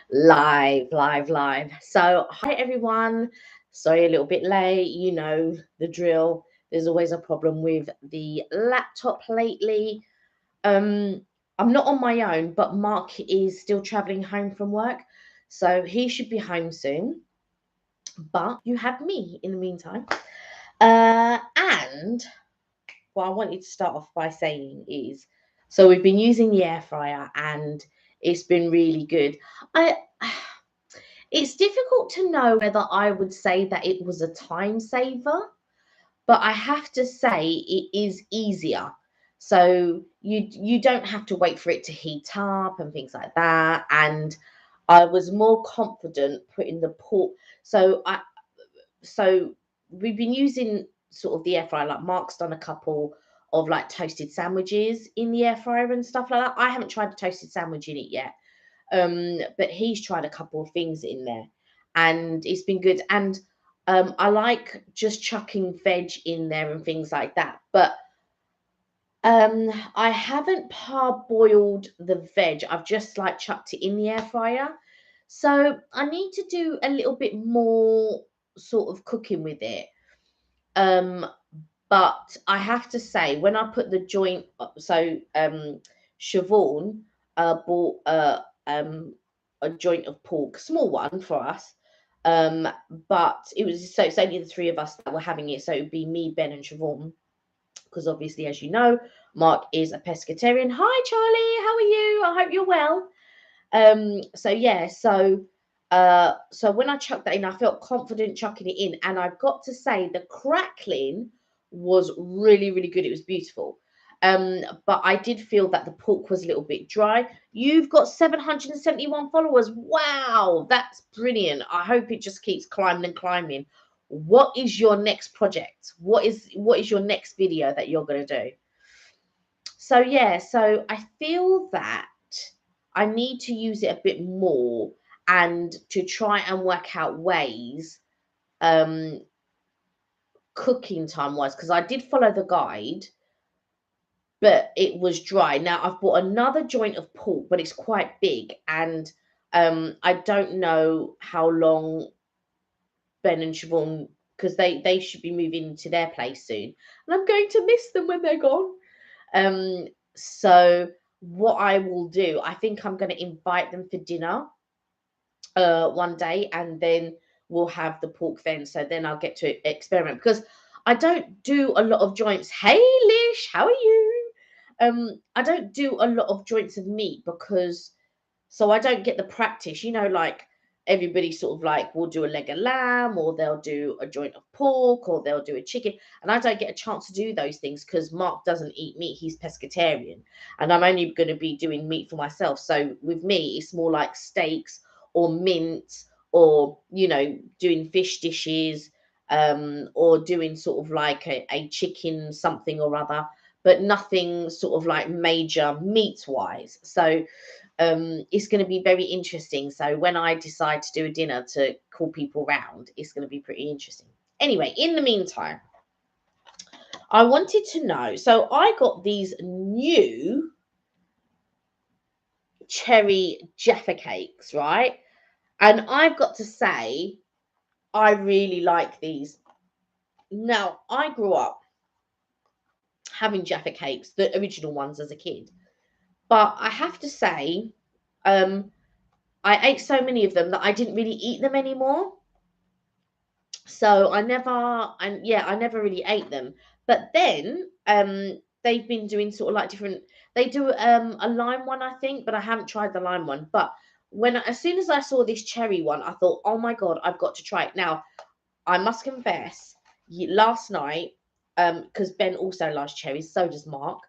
Live, live, live. So, hi everyone. Sorry, a little bit late. You know the drill. There's always a problem with the laptop lately. Um, I'm not on my own, but Mark is still traveling home from work, so he should be home soon. But you have me in the meantime. And what I wanted to start off by saying is, so we've been using the air fryer and it's been really good. I It's difficult to know whether I would say that it was a time saver, but I have to say it is easier. So you don't have to wait for it to heat up and things like that. And I was more confident putting the pork. So I so we've been using sort of the air fryer. Like Mark's done a couple of like toasted sandwiches in the air fryer and stuff like that. I haven't tried a toasted sandwich in it yet, but he's tried a couple of things in there, and it's been good. And I like just chucking veg in there and things like that. But I haven't parboiled the veg. I've just like chucked it in the air fryer. So I need to do a little bit more sort of cooking with it. Um, but I have to say, when I put the joint, Siobhan bought a joint of pork, small one for us. Um, but it's only the three of us that were having it, so it would be me, Ben, and Siobhan. Because obviously, as you know, Mark is a pescatarian. Hi, Charlie, how are you? I hope you're well. So yeah, so when I chucked that in, I felt confident chucking it in, and I've got to say the crackling was really, really good. It was beautiful. But I did feel that the pork was a little bit dry. You've got 771 followers. Wow, that's brilliant. I hope it just keeps climbing and climbing. What is your next project? What is your next video that you're gonna do? So yeah, so I feel that I need to use it a bit more and to try and work out ways, um cooking time wise, because I did follow the guide, but it was dry. Now I've bought another joint of pork, but it's quite big, and I don't know how long Ben and Siobhan, because they should be moving to their place soon, and I'm going to miss them when they're gone. So what I will do, I think I'm going to invite them for dinner one day, and then we'll have the pork then. So then I'll get to experiment, because I don't do a lot of joints. Hey Lish, how are you? I don't do a lot of joints of meat, because so I don't get the practice, like everybody sort of like will do a leg of lamb, or they'll do a joint of pork, or they'll do a chicken. And I don't get a chance to do those things because Mark doesn't eat meat. He's pescatarian. And I'm only going to be doing meat for myself. So with me, it's more like steaks or mince, or, doing fish dishes, or doing sort of like a chicken something or other, but nothing sort of like major meat wise. So it's going to be very interesting. So when I decide to do a dinner to call people round, it's going to be pretty interesting. Anyway, in the meantime, I wanted to know. So I got these new cherry Jaffa cakes, right? And I've got to say, I really like these. Now, I grew up having Jaffa cakes, the original ones as a kid. But I have to say, um, I ate so many of them that I didn't really eat them anymore. So I never really ate them. But then they've been doing sort of like different, they do a lime one, I think, but I haven't tried the lime one. But as soon as I saw this cherry one, I thought, oh my god, I've got to try it. Now I must confess, last night, because Ben also loves cherries, so does Mark.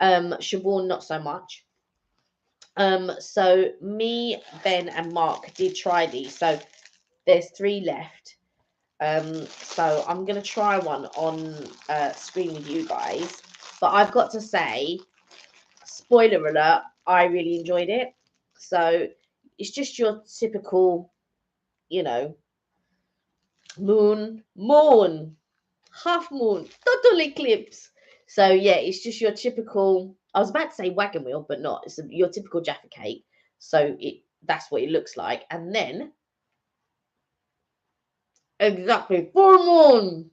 Siobhan not so much. So me, Ben, and Mark did try these. So there's three left. So I'm gonna try one on screen with you guys. But I've got to say, spoiler alert, I really enjoyed it. So it's just your typical, you know, moon, half moon, total eclipse. So yeah, it's just your typical. I was about to say wagon wheel, but not. It's your typical Jaffa cake. So that's what it looks like. And then exactly full moon.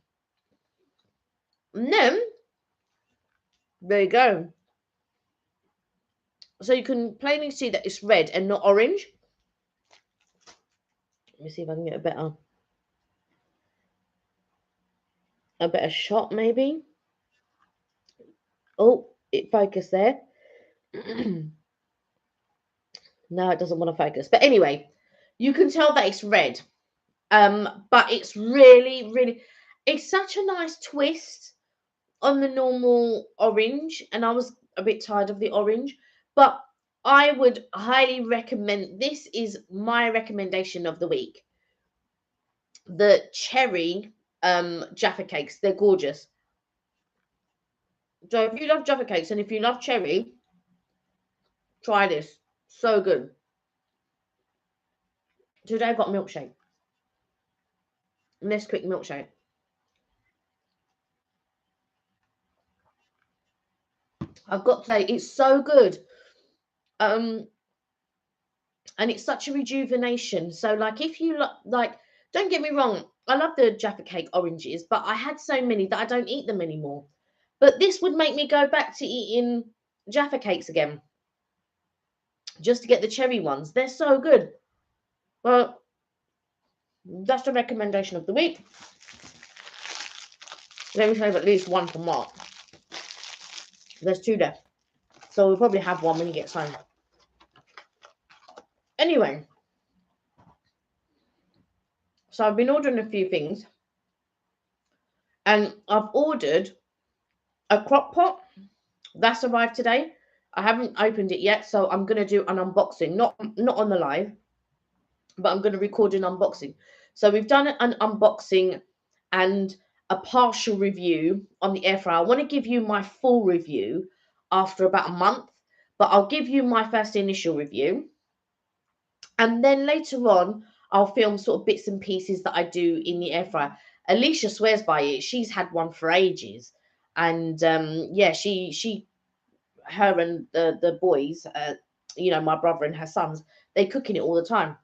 And then there you go. So you can plainly see that it's red and not orange. Let me see if I can get a better shot maybe. Oh, it focused there. No, it doesn't want to focus. But anyway, you can tell that it's red. But it's really, really, it's such a nice twist on the normal orange. And I was a bit tired of the orange, but I would highly recommend, this is my recommendation of the week. The cherry Jaffa cakes, they're gorgeous. So if you love Jaffa cakes and if you love cherry, try this. So good. Today I've got milkshake. Nesquik milkshake. I've got to say, it's so good. And it's such a rejuvenation. So, like, if you like, don't get me wrong, I love the Jaffa cake oranges, but I had so many that I don't eat them anymore. But this would make me go back to eating Jaffa cakes again, just to get the cherry ones. They're so good. Well, that's the recommendation of the week. Let me save at least one for Mark. There's 2 left. So we'll probably have one when he gets home. Anyway, so I've been ordering a few things. And I've ordered a crock pot. That's arrived today. I haven't opened it yet, so I'm going to do an unboxing. Not on the live, but I'm going to record an unboxing. So we've done an unboxing and a partial review on the air fryer. I want to give you my full review after about a month, but I'll give you my first initial review. And then later on, I'll film sort of bits and pieces that I do in the air fryer. Alicia swears by it. She's had one for ages. And yeah, her and the boys, you know, my brother and her sons, they cook in it all the time.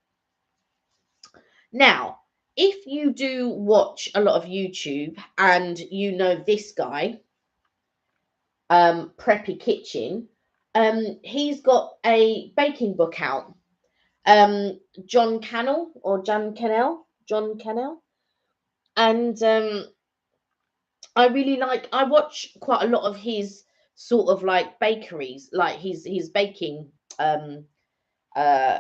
Now, if you do watch a lot of YouTube and you know this guy, Preppy Kitchen, he's got a baking book out. John Cannell, and I really I watch quite a lot of his sort of like bakeries, like his baking uh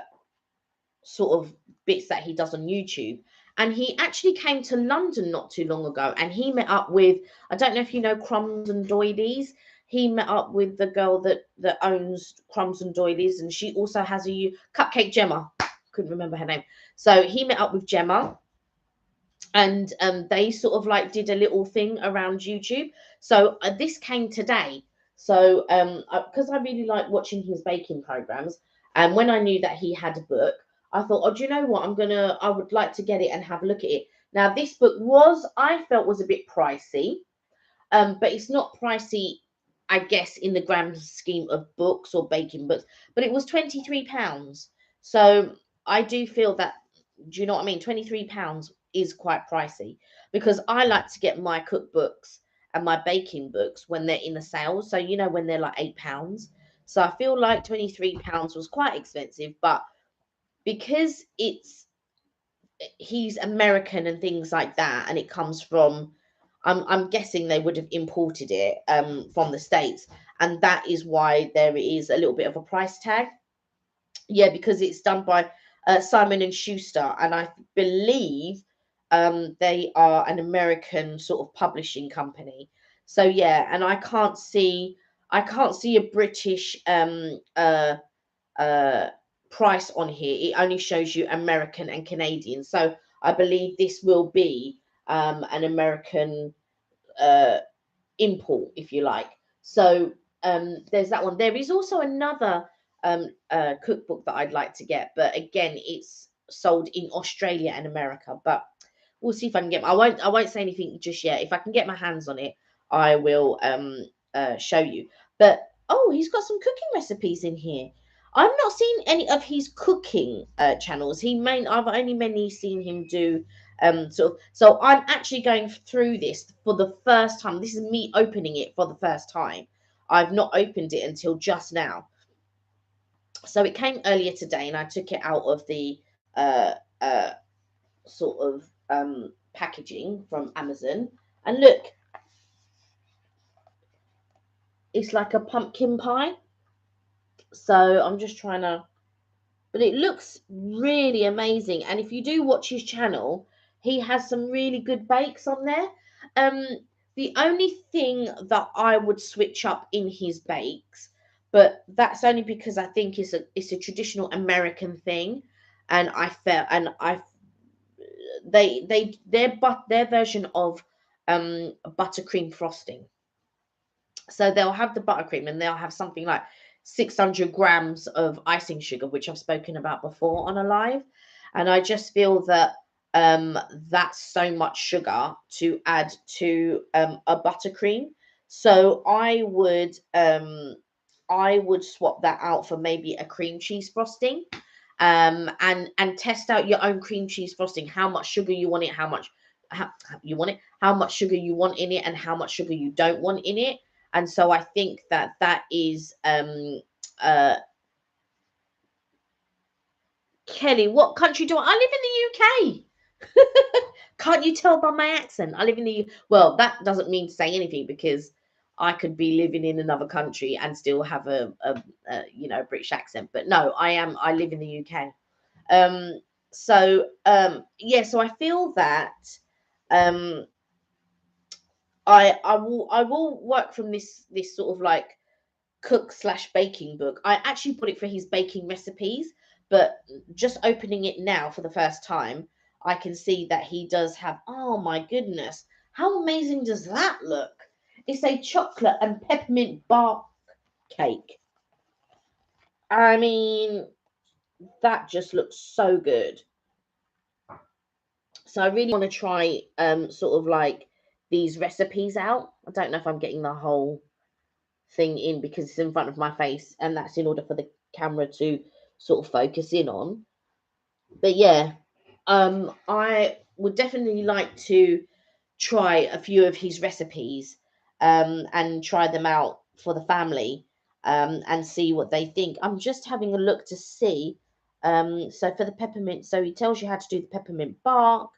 sort of bits that he does on YouTube. And he actually came to London not too long ago, and he met up with, I don't know if you know Crumbs and Doilies. He met up with the girl that owns Crumbs and Doilies, and she also has a Cupcake Gemma. Couldn't remember her name. So he met up with Gemma, and they sort of like did a little thing around YouTube. So this came today. So because I really like watching his baking programs, and when I knew that he had a book, I thought, oh, do you know what? I would like to get it and have a look at it. Now, this book I felt was a bit pricey, but it's not pricey, I guess, in the grand scheme of books or baking books, but it was £23. So I do feel that, do you know what I mean? £23 is quite pricey, because I like to get my cookbooks and my baking books when they're in a sale. So, you know, when they're like £8. So I feel like £23 was quite expensive, but because he's American and things like that, and it comes from, I'm guessing they would have imported it from the States, and that is why there is a little bit of a price tag. Yeah, because it's done by Simon and Schuster, and I believe they are an American sort of publishing company. So yeah, and I can't see a British price on here. It only shows you American and Canadian. So I believe this will be an American import, if you like. So there's that one. There is also another cookbook that I'd like to get, but again, it's sold in Australia and America. But we'll see if I can get. I won't say anything just yet. If I can get my hands on it, I will show you. But oh, he's got some cooking recipes in here. I've not seen any of his cooking channels. I've only mainly seen him do so I'm actually going through this for the first time. This is me opening it for the first time. I've not opened it until just now. So it came earlier today and I took it out of the uh uh sort of packaging from Amazon. And look, it's like a pumpkin pie. So I'm just trying to, but it looks really amazing. And if you do watch his channel, he has some really good bakes on there. Um, the only thing that I would switch up in his bakes, but that's only because I think it's a traditional American thing, and I felt and I their version of buttercream frosting. So they'll have the buttercream and they'll have something like 600 grams of icing sugar, which I've spoken about before on a live. And I just feel that that's so much sugar to add to a buttercream. So I would swap that out for maybe a cream cheese frosting. And test out your own cream cheese frosting, how much sugar you want it, how you want it, how much sugar you want in it, and how much sugar you don't want in it. And so I think that that is uh Kelly, what country do I live in the UK? Can't you tell by my accent? I live in the well, that doesn't mean to say anything because I could be living in another country and still have a British accent. But no, I live in the UK. So I feel that um I will work from this sort of like cook slash baking book. I actually bought it for his baking recipes, but just opening it now for the first time, I can see that he does have, oh my goodness, how amazing does that look? It's a chocolate and peppermint bark cake. I mean, that just looks so good. So I really want to try sort of like these recipes out. I don't know if I'm getting the whole thing in because it's in front of my face, and that's in order for the camera to sort of focus in on. But yeah, I would definitely like to try a few of his recipes and try them out for the family and see what they think. I'm just having a look to see. So for the peppermint, so he tells you how to do the peppermint bark.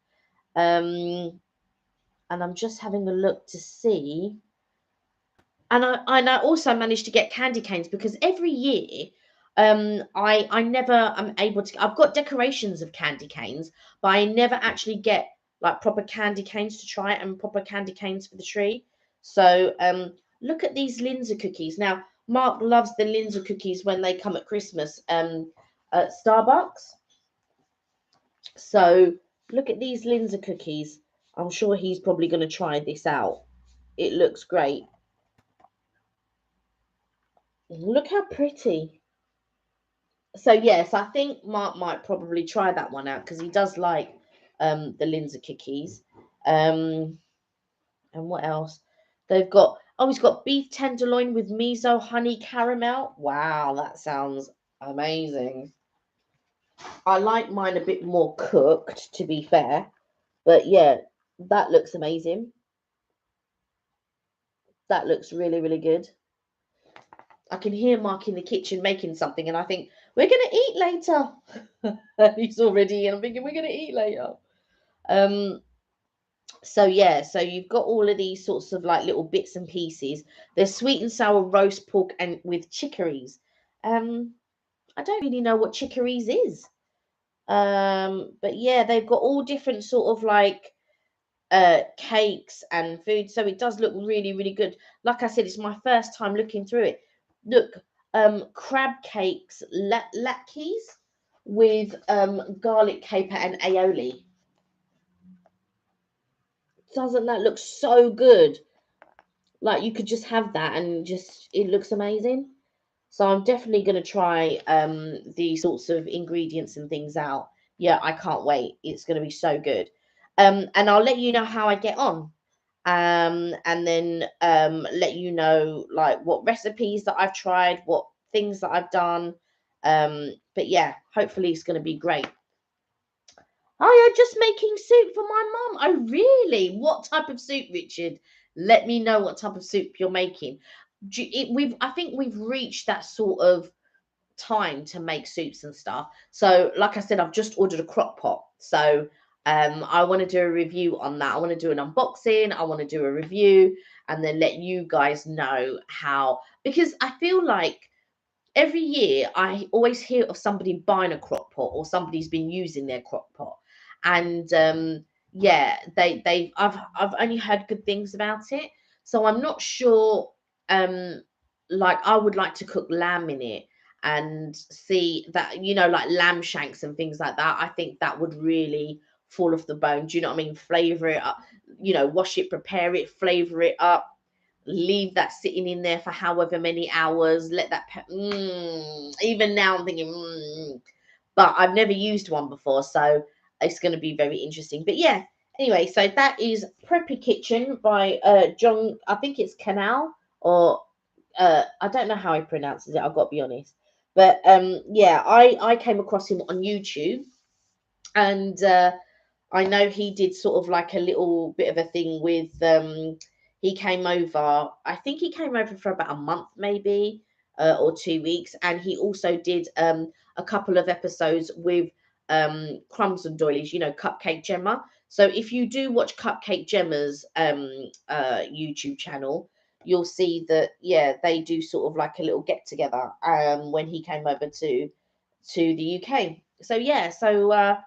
Um, and I'm just having a look to see. And I also managed to get candy canes because every year I never am able to. I've got decorations of candy canes, but I never actually get like proper candy canes to try and proper candy canes for the tree. So look at these Linzer cookies. Now Mark loves the Linzer cookies when they come at Christmas at Starbucks. So look at these Linzer cookies. I'm sure he's probably going to try this out. It looks great. Look how pretty. So yes, I think Mark might probably try that one out because he does like the Linzer cookies. Um and what else? They've got he's got beef tenderloin with miso honey caramel. Wow, that sounds amazing. I like mine a bit more cooked to be fair. But yeah, that looks amazing. That looks really, really good. I can hear Mark in the kitchen making something, and I think we're gonna eat later. He's already, and I'm thinking we're gonna eat later. Um, so yeah, so you've got all of these sorts of like little bits and pieces. There's sweet and sour roast pork and with chicories. Um, I don't really know what chicories is. But yeah, they've got all different sort of like cakes and food. So it does look really, really good. Like I said, it's my first time looking through it. Look, crab cakes, latkes with garlic caper and aioli. Doesn't that look so good? Like you could just have that and just it looks amazing. So I'm definitely going to try these sorts of ingredients and things out. Yeah, I can't wait. It's going to be so good. And I'll let you know how I get on. And then let you know like what recipes that I've tried, what things that I've done. But yeah, hopefully it's going to be great. Oh, you're just making soup for my mum. Oh, really? What type of soup, Richard? Let me know what type of soup you're making. I think we've reached that sort of time to make soups and stuff. So, like I said, I've just ordered a crock pot. So, I want to do a review on that. I want to do an unboxing. I want to do a review, and then let you guys know how, because I feel like every year I always hear of somebody buying a crock pot or somebody's been using their crock pot, and yeah, I've only heard good things about it, so I'm not sure. um like, I would like to cook lamb in it and see that, like lamb shanks and things like that. I think that would really fall off the bone. Do you know what I mean? Flavor it up, wash it, prepare it, flavor it up, leave that sitting in there for however many hours, let that even now I'm thinking, but I've never used one before, so it's going to be very interesting. But yeah, anyway, so that is Preppy Kitchen by John, I think it's Canal, or I don't know how he pronounces it, I've got to be honest. But yeah, I came across him on YouTube, and I know he did sort of like a little bit of a thing with he came over, I think he came over for about a month maybe, or 2 weeks, and he also did a couple of episodes with Crumbs and Doilies, Cupcake Gemma. So if you do watch Cupcake Gemma's YouTube channel, you'll see that, yeah, they do sort of like a little get together when he came over to the UK. So yeah, so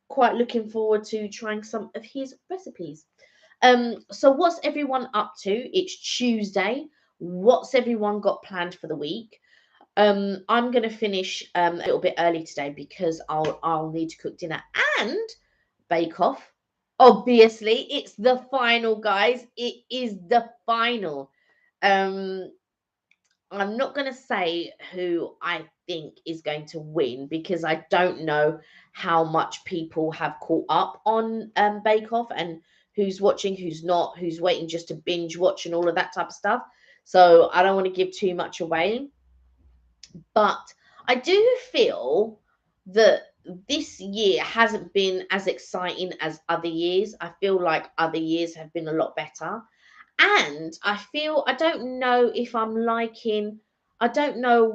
quite looking forward to trying some of his recipes. So what's everyone up to? It's Tuesday. What's everyone got planned for the week? I'm gonna finish a little bit early today because I'll need to cook dinner and Bake Off. Obviously, it's the final, guys. It is the final. Um, I'm not going to say who I think is going to win because I don't know how much people have caught up on Bake Off, and who's watching, who's not, who's waiting just to binge watch and all of that type of stuff. So I don't want to give too much away. But I do feel that this year hasn't been as exciting as other years. I feel like other years have been a lot better. And I don't know if I'm liking, I don't know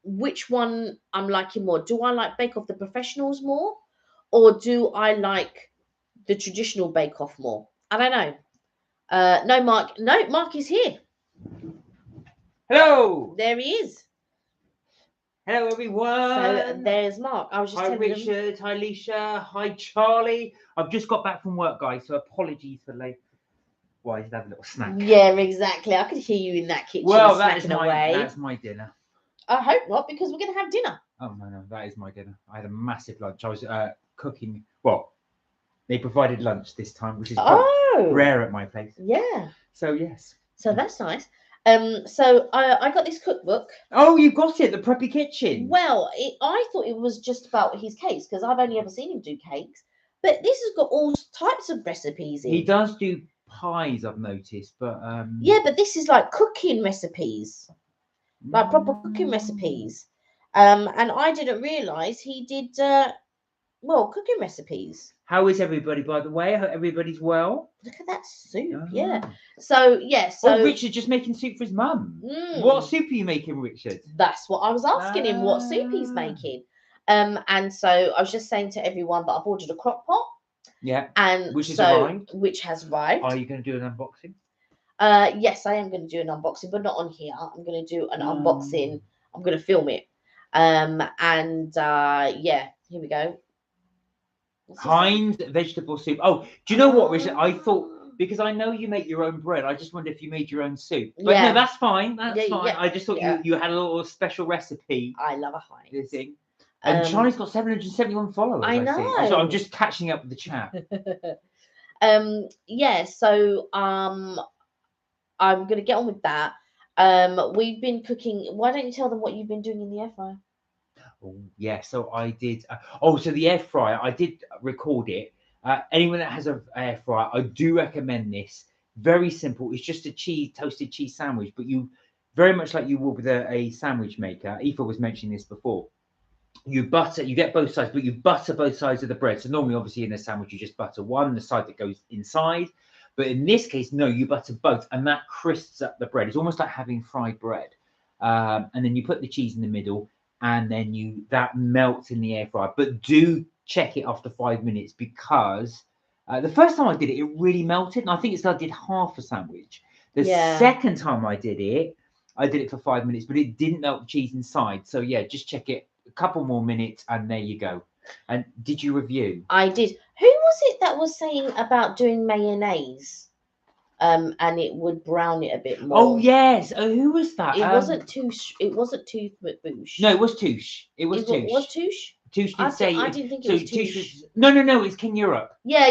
which one I'm liking more. Do I like Bake Off the Professionals more, or do I like the traditional Bake Off more? I don't know. No, Mark. No, Mark is here. Hello. There he is. Hello, everyone. So there's Mark. I was just hi, telling him. Richard. Hi, Alicia. Hi, Charlie. I've just got back from work, guys, so apologies for late. Why, he's having a little snack. Yeah, exactly. I could hear you in that kitchen snacking away. That's my dinner. I hope not, because we're going to have dinner. Oh, no, that is my dinner. I had a massive lunch. I was cooking. Well, they provided lunch this time, which is rare at my place. Yeah. So, yes. So that's nice. So I got this cookbook. Oh, you got it, the Preppy Kitchen. Well, I thought it was just about his cakes because I've only ever seen him do cakes, but this has got all types of recipes in. He does do pies, I've noticed, but yeah, but this is like cooking recipes, like proper cooking recipes. And I didn't realize he did cooking recipes. How is everybody, by the way? I hope everybody's well. Look at that soup. Yeah. So, yes. Yeah, so Richard just making soup for his mum. What soup are you making, Richard? That's what I was asking him, what soup he's making. And so I was just saying to everyone that I've ordered a crock pot. Yeah. And which has arrived. Are you going to do an unboxing? Yes, I am going to do an unboxing, but not on here. I'm going to do an unboxing. I'm going to film it. Yeah, here we go. Heinz vegetable soup. Oh, do you know what, Richard? I thought, because I know you make your own bread, I just wondered if you made your own soup. But no, that's fine. That's fine. Yeah. I just thought you had a little special recipe. I love a Heinz. This thing. And Charlie's got 771 followers. I know. So I'm just catching up with the chat. Yeah, so I'm gonna get on with that. We've been cooking. Why don't you tell them what you've been doing in the air fryer? Oh, yeah, so I did. So the air fryer, I did record it. Anyone that has an air fryer, I do recommend this. Very simple. It's just a toasted cheese sandwich, but very much like you would with a sandwich maker. Aoife was mentioning this before. You get both sides, but you butter both sides of the bread. So normally, obviously, in a sandwich, you just butter one, the side that goes inside. But in this case, no, you butter both, and that crisps up the bread. It's almost like having fried bread. And then you put the cheese in the middle, and then that melts in the air fryer. But do check it after 5 minutes, because the first time I did it, it really melted. And I think I did half a sandwich. The second time I did it for 5 minutes, but it didn't melt the cheese inside. So yeah, just check it a couple more minutes, and there you go. And did you review? I did. Who was it that was saying about doing mayonnaise? And it would brown it a bit more. Oh yes. Who was that? It wasn't Touche. It wasn't Tooth McBoosh. No, it was Touche. It was Touche. Was Touche? Touche did say. I didn't think it was Touche. No. It's King Europe. Yeah.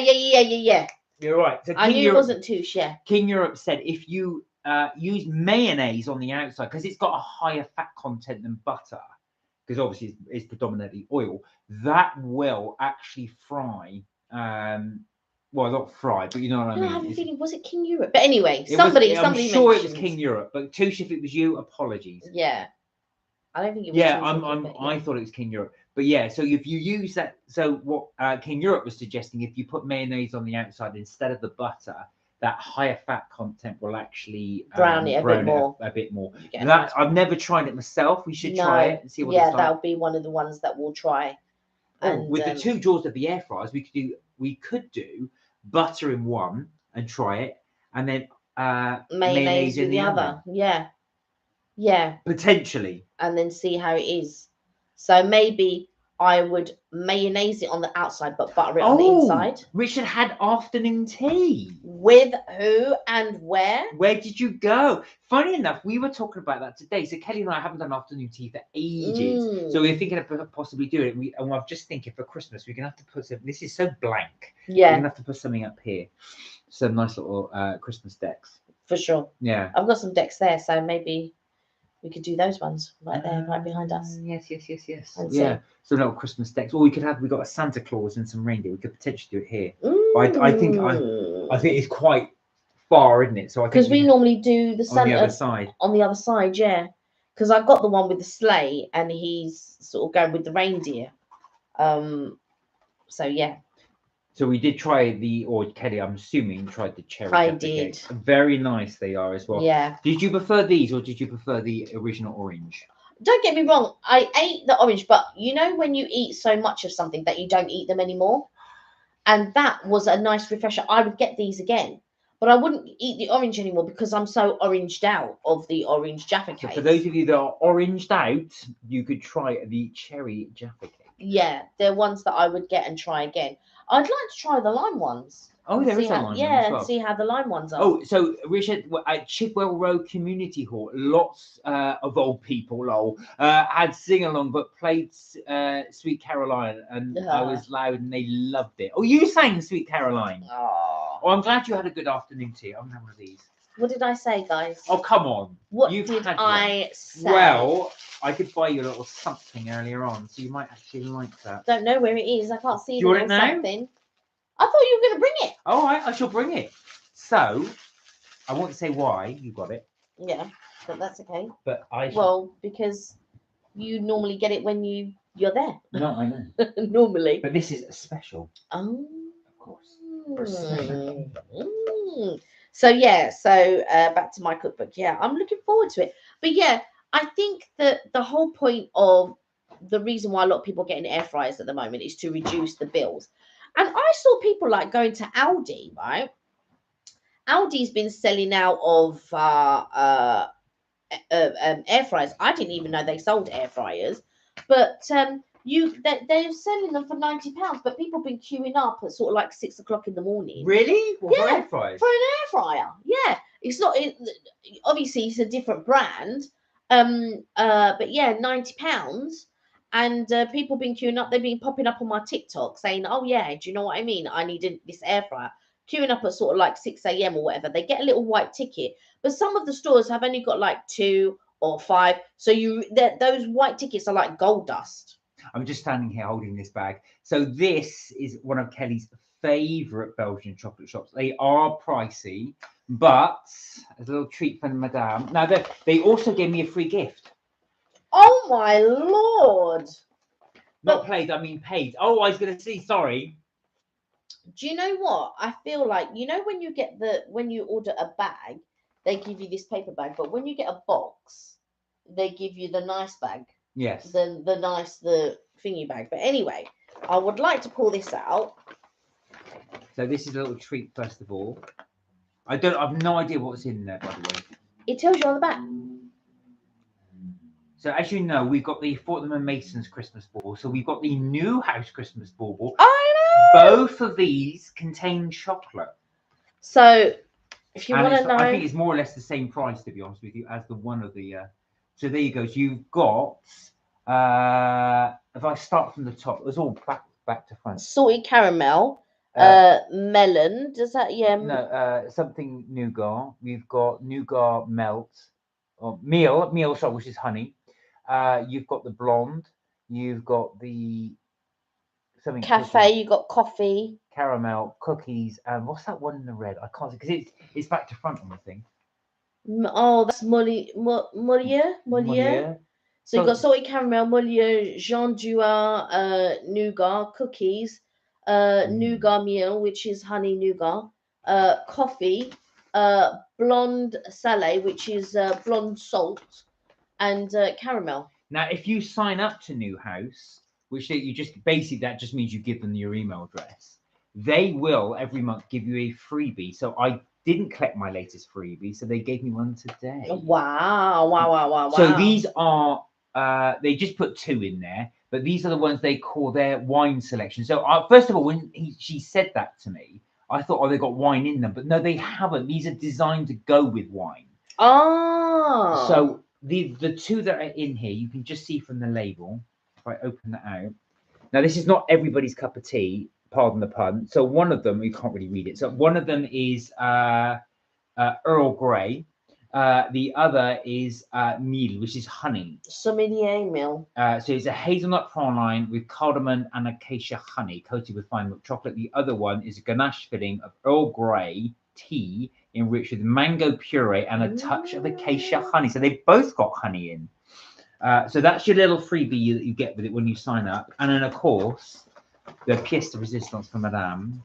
You're right. So I knew it wasn't Touche. Yeah. King Europe said if you use mayonnaise on the outside, because it's got a higher fat content than butter, because obviously it's predominantly oil, that will actually fry. Well, not fry, but you know what I mean. I have a feeling, was it King Europe? But anyway, somebody I'm sure it was King Europe, but Touche, if it was you, apologies. Yeah, I don't think it was. Yeah, I thought it was King Europe, but yeah. So if you use that, so what King Europe was suggesting, if you put mayonnaise on the outside instead of the butter, that higher fat content will actually brown it a bit more. That I've never tried it myself. We should try it and see what it's like. Yeah, that'll be one of the ones that we'll try. And with the 2 jaws of the air fryers, we could do butter in one and try it, and then mayonnaise in the other. Yeah, potentially, and then see how it is. So maybe I would mayonnaise it on the outside, but butter it on the inside. Richard had afternoon tea. With who and where? Where did you go? Funny enough, we were talking about that today. So Kelly and I haven't done afternoon tea for ages. So we're thinking of possibly doing it. And I'm just thinking for Christmas, we're going to have to put some, this is so blank. Yeah. We're going to have to put something up here. Some nice little Christmas decks. For sure. Yeah. I've got some decks there, so maybe we could do those ones right there, right behind us. Yes. Yeah. So little Christmas decks. Well, we've got a Santa Claus and some reindeer. We could potentially do it here. But I think it's quite far, isn't it? So because we normally do the Santa on the other side. On the other side, yeah. Because I've got the one with the sleigh, and he's sort of going with the reindeer. So yeah. So we did try Kelly, I'm assuming, tried the cherry. I did. Cake. Very nice they are as well. Yeah. Did you prefer these, or did you prefer the original orange? Don't get me wrong, I ate the orange, but you know when you eat so much of something that you don't eat them anymore? And that was a nice refresher. I would get these again, but I wouldn't eat the orange anymore because I'm so oranged out of the orange Jaffa cake. So for those of you that are oranged out, you could try the cherry Jaffa cake. Yeah, they're ones that I would get and try again. I'd like to try the lime ones. Oh, there is a lime one. Yeah, as well. And see how the lime ones are. Oh, so Richard, at Chigwell Road Community Hall, lots of old people had sing along, but played Sweet Caroline, and I was loud, and they loved it. Oh, you sang Sweet Caroline. Oh, I'm glad you had a good afternoon tea. I'm having one of these. What did I say, guys? Oh, come on. What did I say? Well, I did buy you a little something earlier on, so you might actually like that. Don't know where it is. I can't see the little something. I thought you were going to bring it. All right, I shall bring it. So, I won't say why you got it. Yeah, but that's okay. But Well, because you normally get it when you're there. No, I know. Normally. But this is a special. Oh. Of course. So yeah, back to my cookbook. Yeah, I'm looking forward to it. But yeah, I think that the whole point of the reason why a lot of people are getting air fryers at the moment is to reduce the bills. And I saw people like going to Aldi, right? Aldi's been selling out of air fryers. I didn't even know they sold air fryers, but they're selling them for £90. But people have been queuing up at sort of like 6 o'clock in the morning. Really? Yeah, for air fryers? For an air fryer. Yeah, it's not. Obviously, it's a different brand. But yeah, £90. And people been queuing up. They've been popping up on my TikTok saying, "Oh yeah, do you know what I mean? I needed this air fryer." Queuing up at sort of like 6 a.m. or whatever. They get a little white ticket, but some of the stores have only got like 2 or 5. So those white tickets are like gold dust. I'm just standing here holding this bag. So this is one of Kelly's favorite Belgian chocolate shops. They are pricey, But as a little treat for Madame. Now they also gave me a free gift. Oh my lord! Not played, I mean paid. Oh, I was going to say, sorry. Do you know what? I feel like, you know, when you order a bag, they give you this paper bag, but when you get a box, they give you the nice bag. Yes. The thingy bag. But anyway, I would like to pull this out. So this is a little treat, first of all. I've no idea what's in there, by the way. It tells you on the back. So as you know, we've got the Fortnum and Mason's Christmas bauble. So we've got the New House Christmas bauble. I know. Both of these contain chocolate. So if you want to know, I think it's more or less the same price, to be honest with you, as the one of the. So there you go. So you've got. If I start from the top, it was all back to front. Salted caramel. Melon. Does that No, something nougat. We've got nougat melt, or meal, sorry, which is honey. You've got the blonde. You've got the something cafe. You got coffee, caramel, cookies, and what's that one in the red? I can't see because it's back to front on the thing. Oh, that's Molière. So you got salted caramel, Molière, Jean Dua, nougat, cookies, nougat meal, which is honey nougat, coffee, blonde salé, which is blonde salt, and caramel. Now, if you sign up to New House, which you just basically that just means you give them your email address, they will every month give you a freebie. So I didn't collect my latest freebie, so they gave me one today. Wow. So these are they just put 2 in there, but these are the ones they call their wine selection. So first of all, when she said that to me, I thought, oh, they got wine in them, but no, they haven't. These are designed to go with wine. Oh. So the 2 that are in here, you can just see from the label. If I open that out, now this is not everybody's cup of tea. Pardon the pun. So one of them, you can't really read it. So one of them is Earl Grey. The other is meal, which is honey. Sommelier meal. So it's a hazelnut praline with cardamom and acacia honey coated with fine milk chocolate. The other one is a ganache filling of Earl Grey tea enriched with mango puree and a touch of acacia honey. So they've both got honey in. So that's your little freebie that you get with it when you sign up. And then, of course, the pièce de résistance for Madame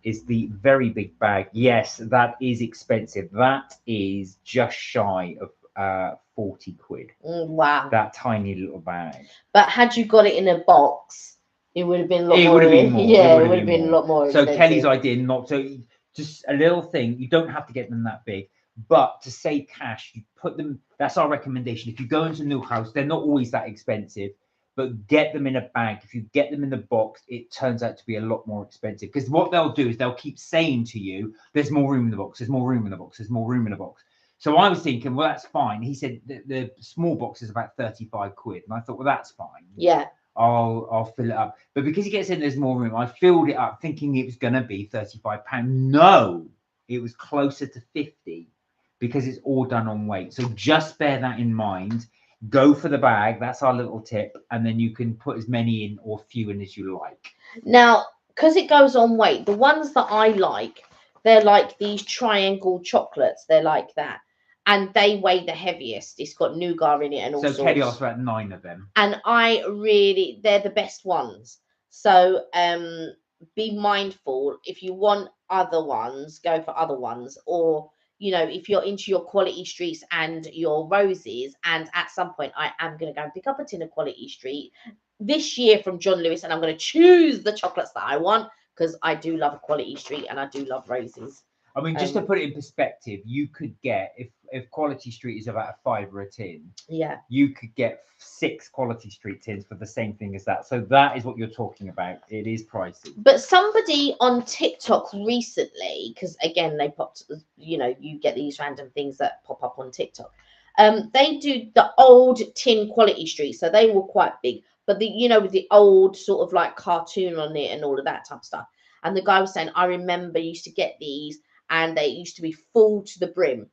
is the very big bag. Yes, that is expensive. That is just shy of 40 quid. Wow. That tiny little bag. But had you got it in a box, it would have been a lot more. It would have been more. Yeah, it would have been a lot more. So Kelly's idea, not so just a little thing. You don't have to get them that big, but to save cash, you put them. That's our recommendation. If you go into New House, they're not always that expensive. But get them in a bag. If you get them in the box, it turns out to be a lot more expensive. Because what they'll do is they'll keep saying to you, there's more room in the box, there's more room in the box, there's more room in the box. So I was thinking, well, that's fine. He said the small box is about 35 quid. And I thought, well, that's fine. Yeah. I'll fill it up. But because he gets in, there's more room. I filled it up thinking it was going to be £35. No, it was closer to 50 because it's all done on weight. So just bear that in mind. Go for the bag. That's our little tip. And then you can put as many in or few in as you like. Now, because it goes on weight, the ones that I like, they're like these triangle chocolates. They're like that. And they weigh the heaviest. It's got nougat in it and all sorts. So Kelly asked about 9 of them. And they're the best ones. So be mindful. If you want other ones, go for other ones. Or, you know, if you're into your Quality Streets and your roses, and at some point I am going to go and pick up a tin of Quality Street this year from John Lewis, and I'm going to choose the chocolates that I want because I do love a Quality Street and I do love roses. I mean, just to put it in perspective, you could get, if Quality Street is about a £5 a tin, yeah, you could get 6 Quality Street tins for the same thing as that. So that is what you're talking about. It is pricey. But somebody on TikTok recently, because again, they popped, you know, you get these random things that pop up on TikTok. They do the old tin Quality Street. So they were quite big, but with the old sort of like cartoon on it and all of that type of stuff. And the guy was saying, I remember used to get these and they used to be full to the brim.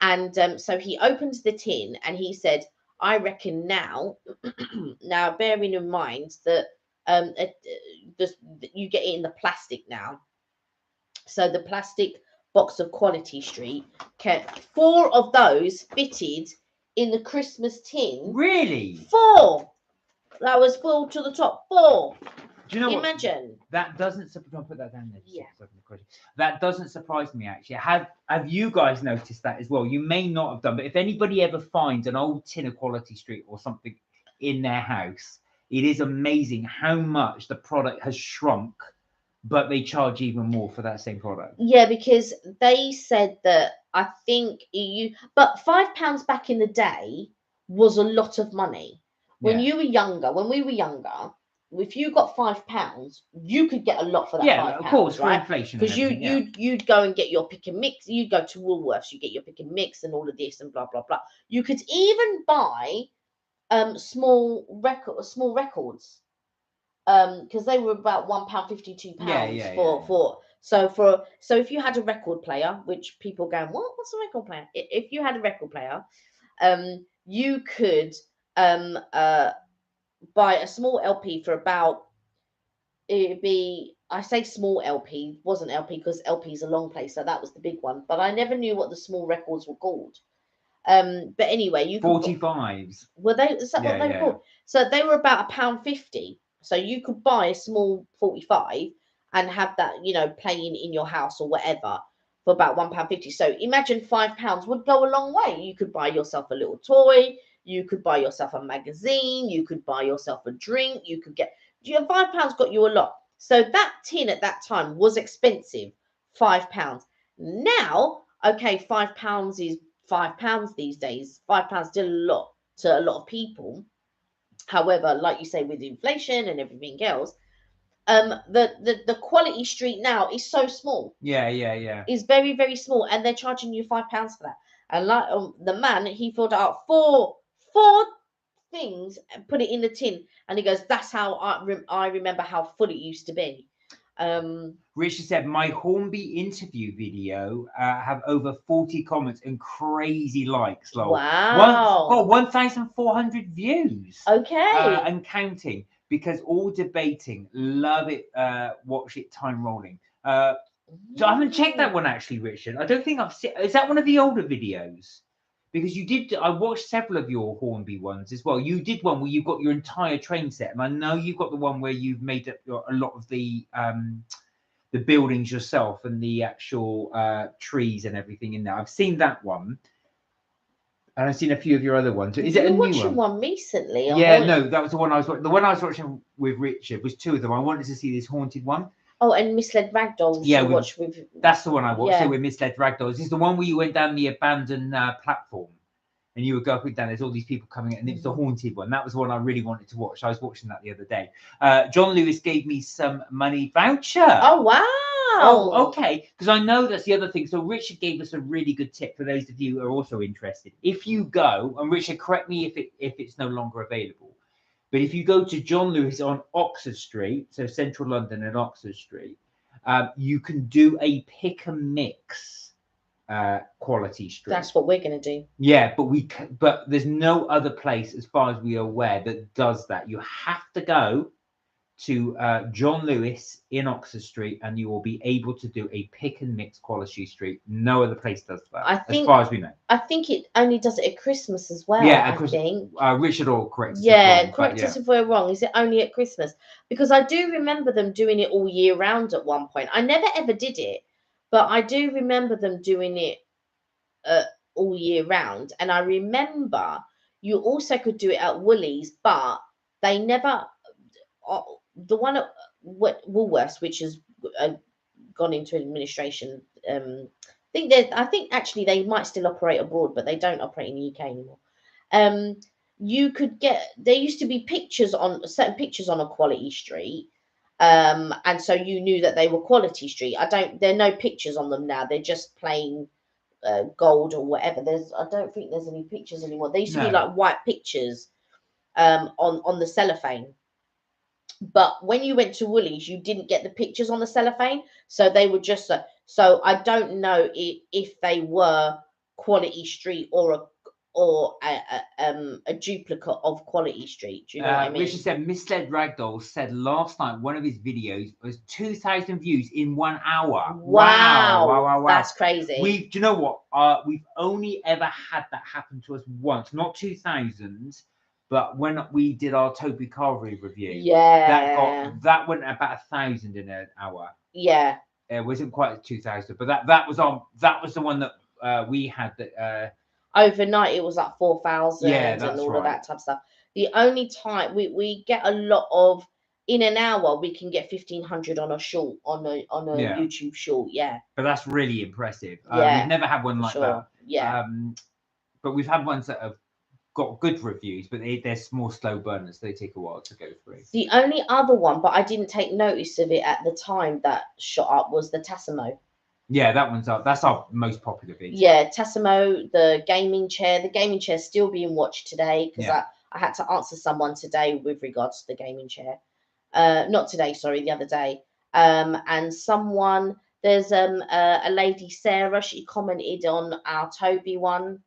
And so he opened the tin and he said, I reckon now, bearing in mind that you get it in the plastic now. So the plastic box of Quality Street. Kept 4 of those fitted in the Christmas tin. Really? 4. That was full to the top. 4. Do you know Imagine. What? That doesn't put that down there. Yeah. That doesn't surprise me actually. Have you guys noticed that as well? You may not have done, but if anybody ever finds an old tin of Quality Street or something in their house, it is amazing how much the product has shrunk, but they charge even more for that same product. Yeah, because they said that I think but £5 back in the day was a lot of money. When we were younger, if you got £5, you could get a lot for that. Yeah, £5, of course, right? for inflation. Because you'd go and get your pick and mix. You'd go to Woolworths, you get your pick and mix and all of this and blah blah blah. You could even buy small records, because they were about £1.50, £2 so if you had a record player, which people going, what's a record player? If you had a record player, you could buy a small LP for about, it'd be, I say small LP, wasn't LP because LP is a long play, so that was the big one, but I never knew what the small records were called. But anyway, you 45s. Were they? Is that what they were called? So they were about £1.50. So you could buy a small 45 and have that, playing in your house or whatever for about £1.50. So imagine £5 would go a long way. You could buy yourself a little toy. You could buy yourself a magazine. You could buy yourself a drink. You could get. £5 got you a lot. So that tin at that time was expensive. £5. Now, okay, £5 is £5 these days. £5 still a lot to a lot of people. However, like you say, with inflation and everything else, the Quality Street now is so small. Yeah. It's very, very small, and they're charging you £5 for that. And like the man, he filled out four things and put it in the tin, and he goes, "That's how I remember how full it used to be." Richard said, my Hornby interview video have over 40 comments and crazy likes. Wow. 1,400 views. Okay. And counting, because all debating, love it, watch it time rolling. So I haven't checked that one actually, Richard. I don't think I've seen, is that one of the older videos? Because I watched several of your Hornby ones as well. You did one where you got your entire train set, and I know you've got the one where you've made up a lot of the buildings yourself and the actual trees and everything in there. I've seen that one, and I've seen a few of your other ones. Is it a new one recently? Yeah, no, that was the one I was. The one I was watching with Richard was 2 of them. I wanted to see this haunted one. Oh, and Misled Ragdolls. Yeah, that's the one I watched. Yeah. So with Misled Ragdolls, this is the one where you went down the abandoned platform, and you would go up and down. There's all these people coming in, and it was the haunted one. That was the one I really wanted to watch. I was watching that the other day. John Lewis gave me some money voucher. Oh wow! Oh, okay. Because I know that's the other thing. So Richard gave us a really good tip for those of you who are also interested. If you go, and Richard, correct me if it's no longer available. But if you go to John Lewis on Oxford Street, so central London and Oxford Street, you can do a pick and mix Quality Street. That's what we're going to do. Yeah, but there's no other place, as far as we are aware, that does that. You have to go to John Lewis in Oxford Street, and you will be able to do a pick and mix Quality Street. No other place does that, as far as we know. I think it only does it at Christmas as well. Yeah, at Christmas. Richard will correct us. Yeah, correct us if we're wrong. Is it only at Christmas? Because I do remember them doing it all year round at one point. I never ever did it, but I do remember them doing it all year round. And I remember you also could do it at Woolies, but they never. The one at Woolworths, which has gone into administration, I think actually they might still operate abroad, but they don't operate in the UK anymore. You could there used to be certain pictures on a Quality Street, and so you knew that they were Quality Street. There are no pictures on them now. They're just plain gold or whatever. I don't think there's any pictures anymore. They used to be like white pictures on the cellophane. But when you went to Woolies, you didn't get the pictures on the cellophane, so they were just so I don't know if they were Quality Street or or a duplicate of Quality Street. Do you know what I mean? Richard said, Misled Ragdoll said last night one of his videos was 2,000 views in 1 hour. Wow. That's crazy. Do you know what? We've only ever had that happen to us once, not 2,000, but when we did our Toby Carvery review. Yeah. That went about 1,000 in an hour. Yeah. It wasn't quite 2,000, but that was the one that we had that. Overnight it was like 4,000 and all right. of that type of stuff. The only time we get a lot of, in an hour we can get 1,500 on a short, on a YouTube short. Yeah, but that's really impressive. We've never had one like that. Yeah. But we've had ones that have got good reviews, but they're small slow burners. They take a while to go through. The only other one, but I didn't take notice of it at the time, that shot up was the Tassimo. Yeah, that one's up. That's our most popular video. Yeah, Tassimo, the gaming chair. The gaming chair is still being watched today because I had to answer someone today with regards to the gaming chair. Not today, sorry, the other day. And someone, there's a lady, Sarah, she commented on our Toby one.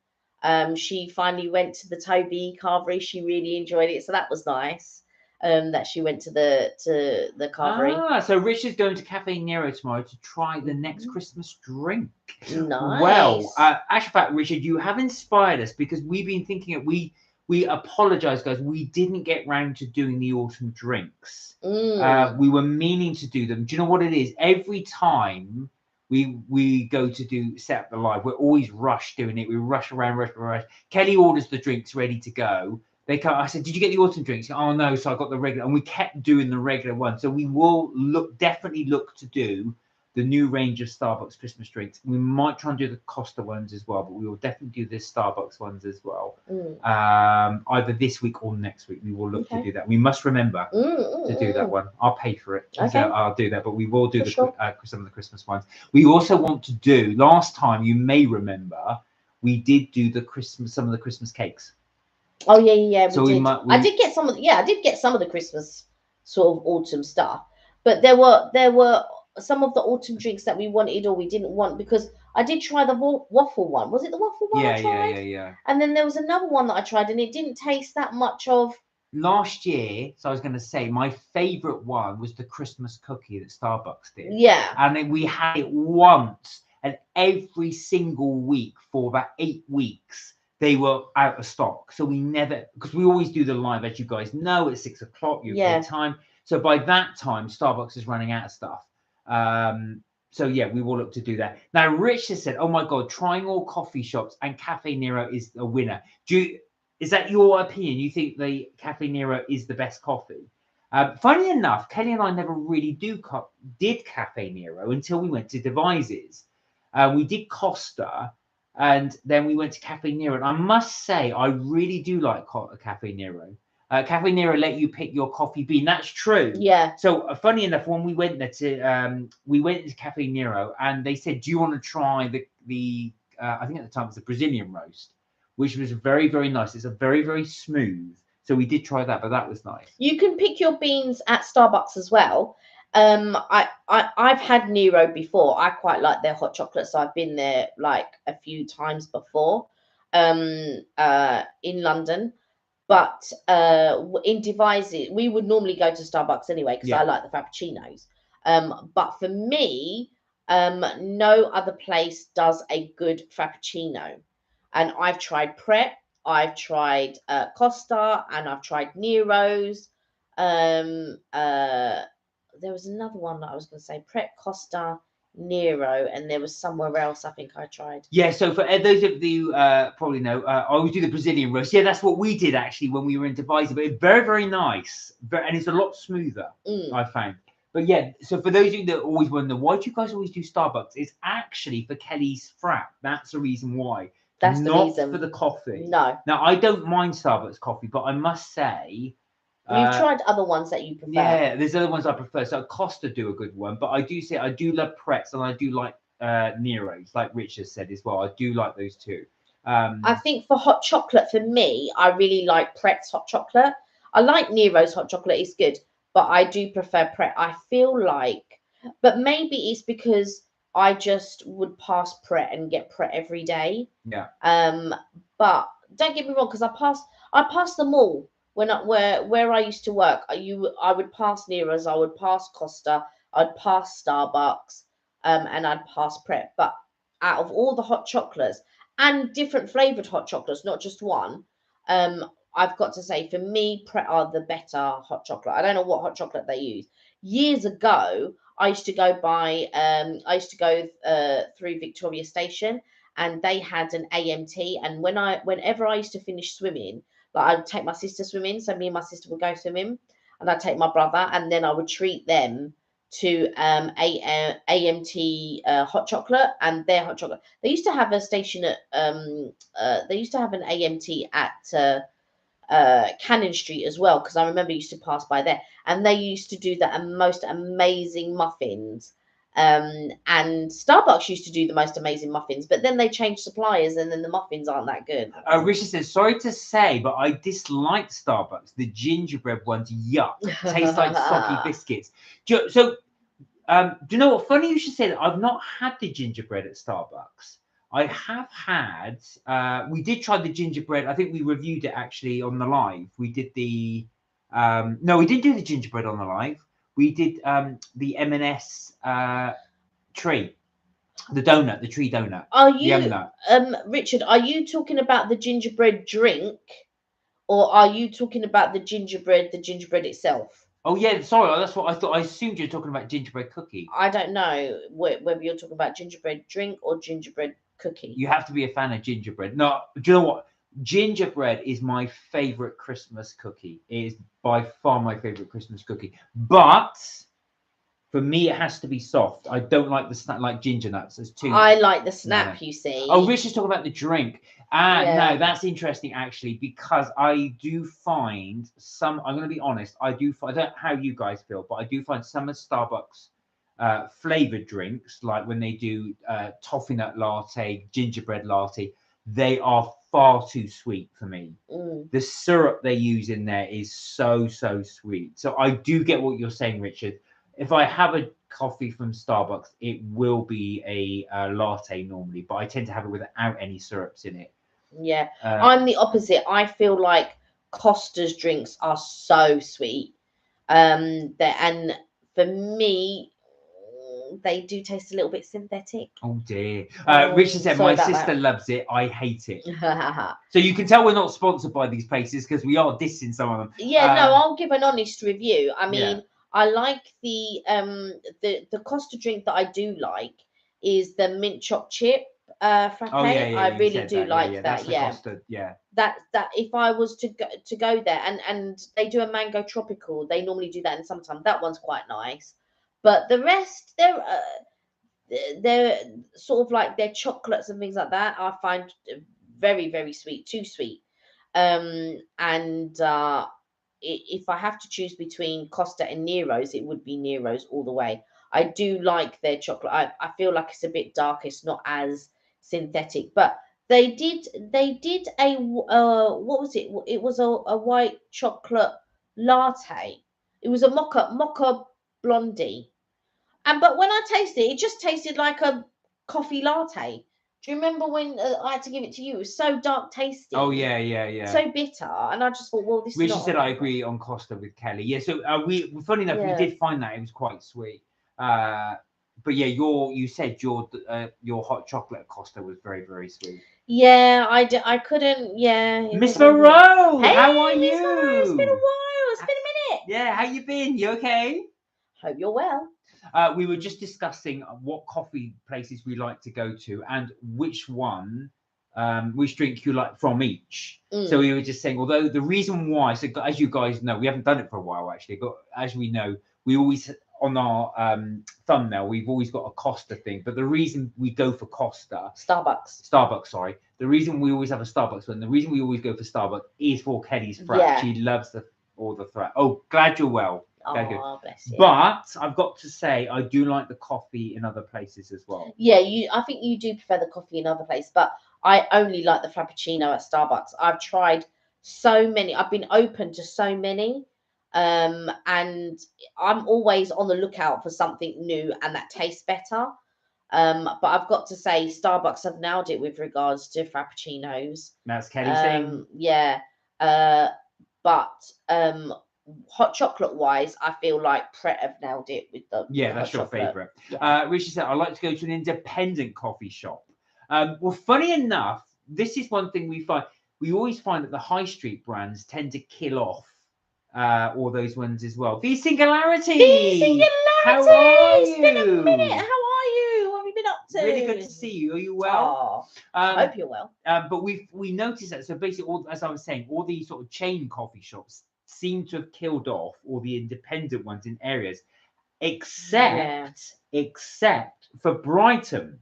She finally went to the Toby Carvery. She really enjoyed it, so that was nice. That she went to the Carvery. So Richard's going to Cafe Nero tomorrow to try the next Christmas drink. Nice. Well, actually, fact, Richard, you have inspired us because we've been thinking we apologize, guys. We didn't get round to doing the autumn drinks. We were meaning to do them. Do you know what it is? Every time we go to set up the live, we're always rushed doing it. We rush around. Kelly orders the drinks ready to go. They come. I said, "Did you get the autumn drinks?" Oh no, so I got the regular, and we kept doing the regular one. So we will definitely look to do the new range of Starbucks Christmas drinks. We might try and do the Costa ones as well, but we will definitely do the Starbucks ones as well. Either this week or next week, we will look to do that. We must remember to do that one. I'll pay for it. Okay. So I'll do that, but we will do some of the Christmas ones. We also want to do. Last time, you may remember, we did do some of the Christmas cakes. Oh yeah. So I did get some of the Christmas sort of autumn stuff, but there were some of the autumn drinks that we wanted or we didn't want, because I did try the waffle one. Was it the waffle one? Yeah. And then there was another one that I tried, and it didn't taste that much of. Last year, so I was going to say, my favorite one was the Christmas cookie that Starbucks did. Yeah. And then we had it once, and every single week for about 8 weeks. They were out of stock. So we never, because we always do the live, as you guys know, at 6 o'clock UK time. So by that time, Starbucks is running out of stuff. So yeah, we will look to do that. Now, Rich has said, oh my God, trying all coffee shops and Cafe Nero is a winner. Is that your opinion? You think the Cafe Nero is the best coffee? Funny enough, Kelly and I never really did Cafe Nero until we went to Devises. We did Costa. And then we went to Cafe Nero. And I must say, I really do like Cafe Nero. Cafe Nero let you pick your coffee bean. That's true. Yeah. So funny enough, when we went there to Cafe Nero, and they said, "Do you want to try the I think at the time it was the Brazilian roast, which was very, very nice. It's a very, very smooth." So we did try that, but that was nice. You can pick your beans at Starbucks as well. I've had Nero before. I quite like their hot chocolate, so I've been there like a few times before in London. But in Devises, we would normally go to Starbucks anyway because I like the frappuccinos. But for me, no other place does a good frappuccino. And I've tried Pret, I've tried Costa, and I've tried Nero's. There was another one that I was going to say, Pret, Costa, Nero, and there was somewhere else I think I tried. Yeah, so for those of you probably know, I always do the Brazilian roast. Yeah, that's what we did actually when we were in Devices, but it's very, very nice. And it's a lot smoother, I found. But yeah, so for those of you that always wonder, why do you guys always do Starbucks? It's actually for Kelly's frap. That's the reason why. That's the reason. Not for the coffee. No. Now, I don't mind Starbucks coffee, but I must say... You've tried other ones that you prefer. Yeah, there's other ones I prefer. So Costa do a good one, but I do love Pretz, and I do like Nero's, like Richard said as well. I do like those two. I think for hot chocolate, for me, I really like Pretz hot chocolate. I like Nero's hot chocolate, it's good, but I do prefer Pret. I feel like, but maybe it's because I just would pass Pret and get Pret every day. Yeah. But don't get me wrong, because I passed them all when where I used to work. I would pass Nero's, I would pass Costa, I'd pass Starbucks, and I'd pass Pret. But out of all the hot chocolates and different flavored hot chocolates, not just one, I've got to say, for me, Pret are the better hot chocolate. I don't know what hot chocolate they use. Years ago, I used to go through Victoria Station, and they had an AMT. And whenever I used to finish swimming, like I'd take my sister swimming, so me and my sister would go swimming, and I'd take my brother, and then I would treat them to AMT hot chocolate and their hot chocolate. They used to have a station at they used to have an AMT at Cannon Street as well, because I remember I used to pass by there, and they used to do the most amazing muffins. And Starbucks used to do the most amazing muffins, but then they changed suppliers, and then the muffins aren't that good. Richard says, sorry to say, but I dislike Starbucks. The gingerbread ones, yuck, taste like soggy biscuits. Do you know what? Funny you should say that. I've not had the gingerbread at Starbucks. I have had, we did try the gingerbread. I think we reviewed it actually on the live. We did the, no, we didn't do the gingerbread on the live. We did the M&S tree, the donut, the tree donut. Are you, Richard, are you talking about the gingerbread drink, or are you talking about the gingerbread itself? Oh yeah, sorry, that's what I thought. I assumed you were talking about gingerbread cookie. I don't know whether you're talking about gingerbread drink or gingerbread cookie. You have to be a fan of gingerbread. No, do you know what? Gingerbread is my favorite Christmas cookie. It is by far my favorite Christmas cookie. But for me, it has to be soft. I don't like the snap like ginger nuts. There's too. I like the snap. You see. Oh, Richard's talking about the drink. No, that's interesting actually, because I do find some. I'm going to be honest. I don't know how you guys feel, but I do find some of Starbucks flavored drinks, like when they do toffee nut latte, gingerbread latte, they are far too sweet for me. The syrup they use in there is so sweet. So I do get what you're saying, Richard. If I have a coffee from Starbucks, it will be a latte normally, but I tend to have it without any syrups in it. Yeah, I'm the opposite. I feel like Costa's drinks are so sweet, and for me, they do taste a little bit synthetic. Oh dear. Richard said, my sister loves it. I hate it. So you can tell we're not sponsored by these places because we are dissing some of them. Yeah, no, I'll give an honest review. I mean, I like the Costa drink that I do like is the mint choc chip frappe. Oh, yeah, I really do like that. Costa, That if I was to go there, and they do a mango tropical, they normally do that in summertime. That one's quite nice. But the rest, they're sort of like their chocolates and things like that. I find very sweet, too sweet. If I have to choose between Costa and Nero's, it would be Nero's all the way. I do like their chocolate. I feel like it's a bit dark. It's not as synthetic, but they did a what was it? It was a white chocolate latte. It was a mocha blondie, but when I tasted it, it just tasted like a coffee latte. Do you remember when I had to give it to you? It was so dark tasting. Oh yeah. So bitter, and I just thought, well, this. Richard said I agree on Costa with Kelly. Yeah, so funny enough, we did find that it was quite sweet. But yeah, you said your hot chocolate Costa was very sweet. Yeah, I couldn't. Yeah, Miss Moreau, hey, how are Miss you? Moreau, it's been a while. It's been a minute. Yeah, how you been? You okay? Hope you're well. We were just discussing what coffee places we like to go to and which drink you like from each. So we were just saying, although the reason why, so as you guys know, we haven't done it for a while actually, but as we know, we always on our thumbnail, we've always got a Costa thing. But the reason we go for Starbucks, sorry. The reason we always have a Starbucks one, the reason we always go for Starbucks is for Kelly's frappe. Yeah. She loves all the frappe. Oh, glad you're well. Oh, bless you. But I've got to say, I do like the coffee in other places as well. Yeah, I think you do prefer the coffee in other places, but I only like the Frappuccino at Starbucks. I've tried so many. I've been open to so many, and I'm always on the lookout for something new and that tastes better. But I've got to say, Starbucks have nailed it with regards to frappuccinos. That's Kelly's thing. Yeah. But hot chocolate wise, I feel like Pret have nailed it with the that's your favorite. Yeah. Richard said, I like to go to an independent coffee shop. Well, funny enough, this is one thing we find. We always find that the high street brands tend to kill off all those ones as well. The Singularity. How are you? It's been a minute. How are you? What have you been up to? Really good to see you. Are you well? I hope you're well. But we noticed that. So basically, as I was saying, all these sort of chain coffee shops seem to have killed off all the independent ones in areas, except for Brighton.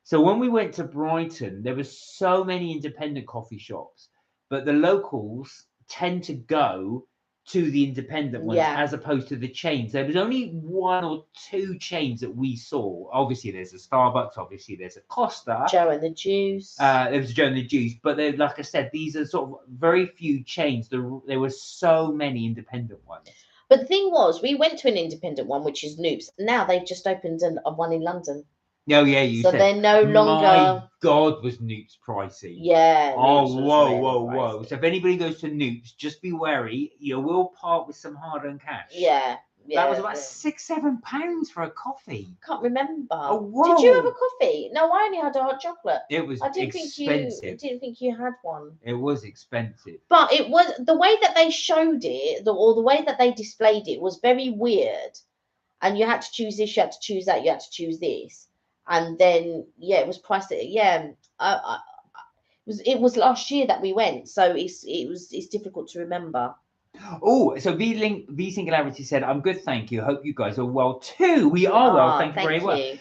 So when we went to Brighton, there were so many independent coffee shops, but the locals tend to go to the independent ones as opposed to the chains. There was only 1 or 2 chains that we saw. Obviously, there's a Starbucks. Obviously, there's a Costa. Joe and the Juice. There was Joe and the Juice. But like I said, these are sort of very few chains. There were so many independent ones. But the thing was, we went to an independent one, which is Noops. Now they've just opened a one in London. Oh yeah, you said. So they're no longer. My God, was Noops pricey? Yeah. Oh, whoa. So if anybody goes to Noops, just be wary. You will part with some hard-earned cash. Yeah. That was about £6-7 for a coffee. Can't remember. Oh, whoa. Did you have a coffee? No, I only had a hot chocolate. It was expensive. I didn't think you had one. It was expensive. But it was the way that they showed it, or the way that they displayed it was very weird. And you had to choose this, you had to choose that, you had to choose this. And then it was priced. It was last year that we went, so it's difficult to remember. Oh, so V Singularity said, "I'm good, thank you. Hope you guys are well too. We are well, thank you very well."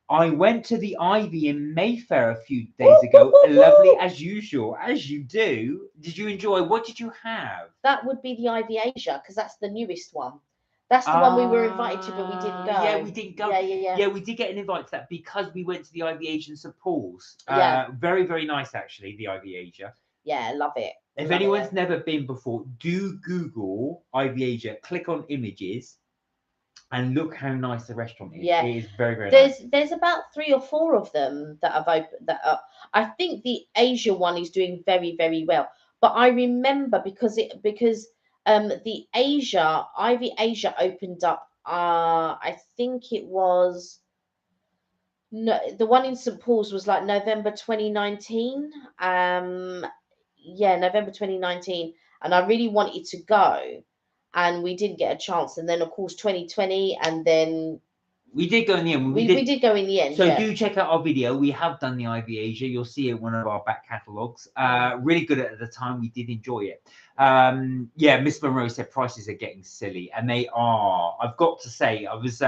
I went to the Ivy in Mayfair a few days ago. Lovely as usual, as you do. Did you enjoy? What did you have? That would be the Ivy Asia, because that's the newest one. That's the one we were invited to, but we didn't go. Yeah, we didn't go. Yeah, we did get an invite to that because we went to the Ivy Asia in St Paul's. Very, very nice, actually, the Ivy Asia. Yeah, love it. If anyone's never been before, do Google Ivy Asia, click on images, and look how nice the restaurant is. Yeah, it is very, very nice. There's about 3 or 4 of them that have opened. I think the Asia one is doing very, very well. But I remember because the Ivy Asia opened up. I think it was the one in St Paul's was like November 2019. November 2019, and I really wanted to go, and we didn't get a chance. And then of course 2020, and then we did go in the end. We did go in the end. So do check out our video. We have done the Ivy Asia. You'll see it in one of our back catalogues. Really good at the time. We did enjoy it. Miss Monroe said prices are getting silly, and they are. I've got to say, I was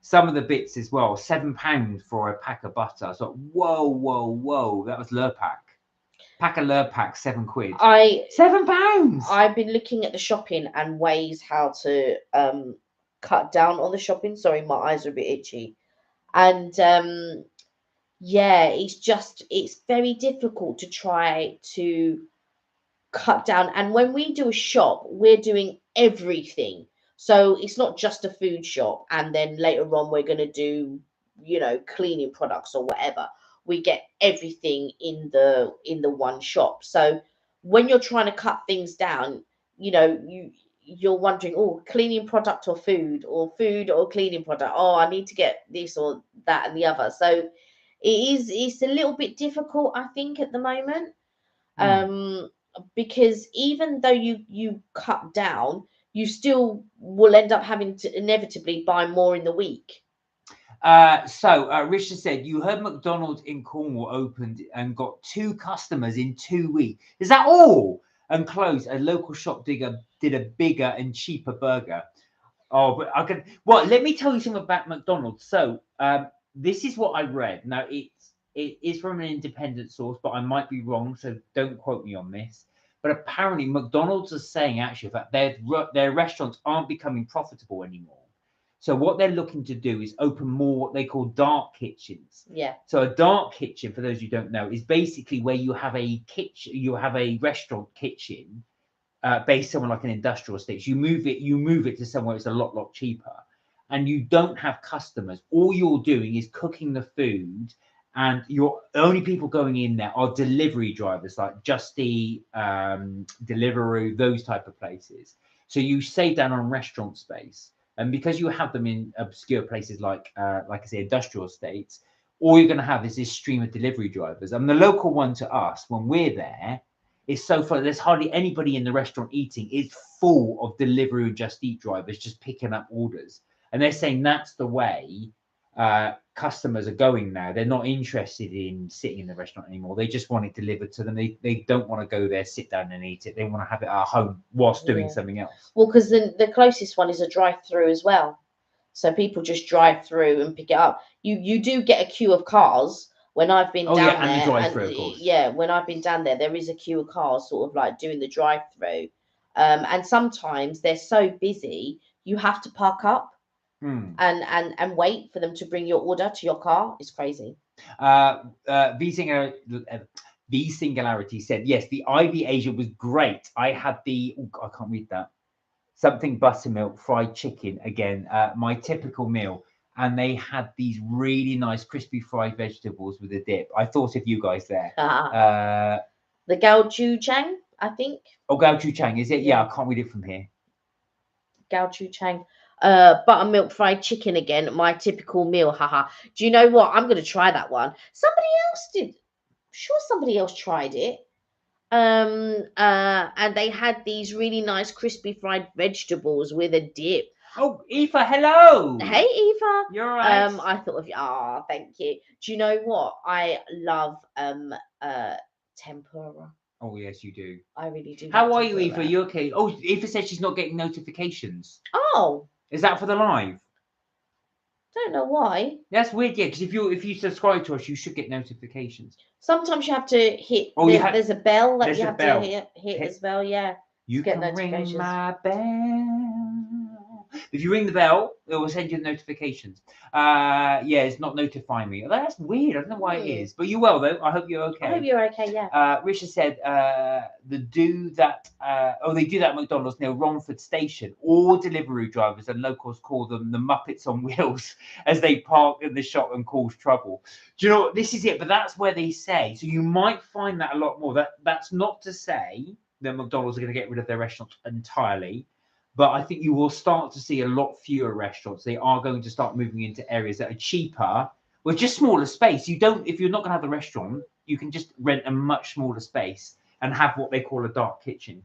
some of the bits as well. £7 for a pack of butter. I was like, whoa. That was Lurpak. Pack of Lurpak, £7. £7. I've been looking at the shopping and ways how to cut down on the shopping. Sorry, my eyes are a bit itchy. And it's very difficult to try to cut down. And when we do a shop, we're doing everything. So it's not just a food shop, and then later on we're going to do, cleaning products or whatever. We get everything in the one shop. So when you're trying to cut things down, you're wondering, cleaning product or food or cleaning product. I need to get this or that and the other. So it's a little bit difficult, I think, at the moment. Because even though you cut down, you still will end up having to inevitably buy more in the week. Richard said, you heard McDonald's in Cornwall opened and got 2 customers in 2 weeks. Is that all? And closed. A local shop did a bigger and cheaper burger. But I can. Well, let me tell you something about McDonald's. So, this is what I read. Now, it is from an independent source, but I might be wrong, so don't quote me on this. But apparently, McDonald's is saying actually that their restaurants aren't becoming profitable anymore. So what they're looking to do is open more what they call dark kitchens. Yeah. So a dark kitchen, for those who don't know, is basically where you have a kitchen, you have a restaurant kitchen, based somewhere like an industrial estate. You move it to somewhere it's a lot cheaper. and you don't have customers, all you're doing is cooking the food, and your only people going in there are delivery drivers like Just Eat, Deliveroo, those type of places. So you save down on restaurant space, and because you have them in obscure places like I say, industrial estates, all you're going to have is this stream of delivery drivers. And the local one to us, when we're there, is so full. There's hardly anybody in the restaurant eating. It's full of Deliveroo and Just Eat drivers just picking up orders. And they're saying that's the way customers are going now. They're not interested in sitting in the restaurant anymore. They just want it delivered to them. They don't want to go there, sit down and eat it. They want to have it at home whilst doing something else. Well, because the closest one is a drive-through as well. So people just drive through and pick it up. You do get a queue of cars when I've been down there. And the drive-through, of course. Yeah, when I've been down there is a queue of cars sort of like doing the drive-through. And sometimes they're so busy, you have to park up and wait for them to bring your order to your car. It's crazy. V Singularity said, yes, the Ivy Asia was great. I had I can't read that. Something buttermilk, fried chicken, again, my typical meal. And they had these really nice crispy fried vegetables with a dip. I thought of you guys there. The Gaochuchang, I think. Oh, Gaochuchang, is it? Yeah, I can't read it from here. Gaochuchang. Buttermilk fried chicken again, my typical meal. Haha. Do you know what? I'm going to try that one. Somebody else did. I'm sure somebody else tried it. And they had these really nice crispy fried vegetables with a dip. Oh, Aoife, hello. Hey, Aoife. You're right. I thought of you. Thank you. Do you know what? I love tempura. Oh, yes, you do. I really do. How are you, Aoife? You okay? Oh, Aoife said she's not getting notifications. Oh. Is that for the live? Don't know why. That's weird, yeah, because if you subscribe to us, you should get notifications. Sometimes you have to hit. There's a bell that you have to hit as well. Yeah. You can ring my bell. If you ring the bell, it will send you the notifications. Yeah, it's not notifying me. That's weird. I don't know why it is. But you're well, though. I hope you're okay. I hope you're okay, yeah. Richard said they do that at McDonald's near Romford Station. All delivery drivers and locals call them the Muppets on Wheels as they park in the shop and cause trouble. Do you know what? This is it. But that's where they say. So you might find that a lot more. That's not to say that McDonald's are going to get rid of their restaurants entirely. But I think you will start to see a lot fewer restaurants. They are going to start moving into areas that are cheaper with just smaller space. If you're not going to have a restaurant, you can just rent a much smaller space and have what they call a dark kitchen.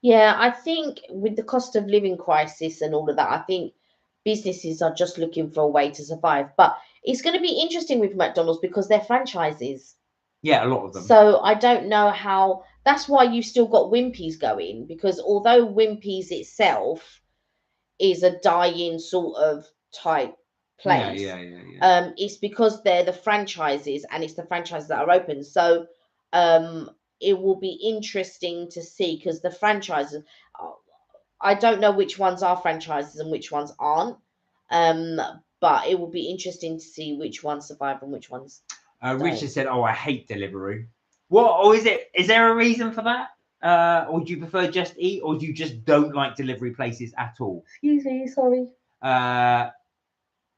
Yeah, I think with the cost of living crisis and all of that, I think businesses are just looking for a way to survive. But it's going to be interesting with McDonald's because they're franchises. Yeah, a lot of them. So I don't know how. That's why you've still got Wimpy's going, because although Wimpy's itself is a dying sort of type place, it's because they're the franchises and it's the franchises that are open. So it will be interesting to see, because the franchises, I don't know which ones are franchises and which ones aren't, but it will be interesting to see which ones survive and which ones Richard said, "Oh, I hate Deliveroo." What? Or is there a reason for that? Or do you prefer Just Eat, or do you just don't like delivery places at all? Excuse me, sorry. Yeah,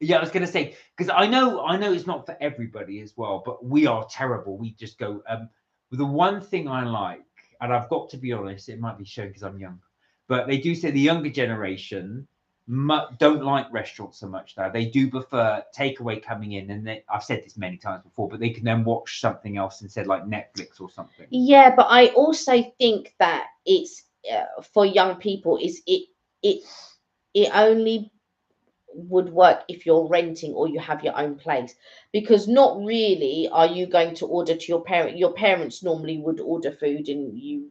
I was gonna say, because I know it's not for everybody as well, but we are terrible. We just go. The one thing I like, and I've got to be honest, it might be shown because I'm young, but they do say the younger generation don't like restaurants so much now. They do prefer takeaway coming in, and I've said this many times before, but they can then watch something else instead, like Netflix or something. Yeah, but I also think that it's for young people. It only would work if you're renting or you have your own place, because not really are you going to order to your parent. Your parents normally would order food and you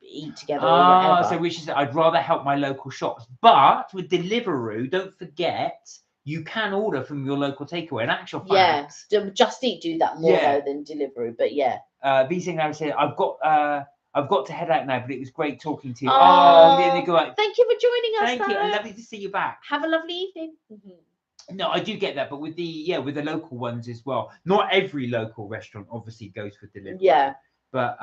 eat together or whatever. So Richard said, I'd rather help my local shops, but with Deliveroo, don't forget you can order from your local takeaway. In actual fact, Just Eat do that more though than Deliveroo, but yeah. VC now said, I've got to head out now, but it was great talking to you. Thank you for joining us. Thank you, and lovely to see you back. Have a lovely evening. No, I do get that, but with the local ones as well. Not every local restaurant obviously goes for delivery. Yeah, but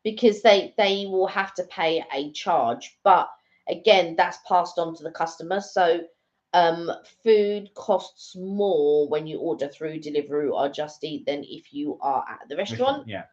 because they will have to pay a charge, but again, that's passed on to the customer. So food costs more when you order through Deliveroo or Just Eat than if you are at the restaurant. Yeah.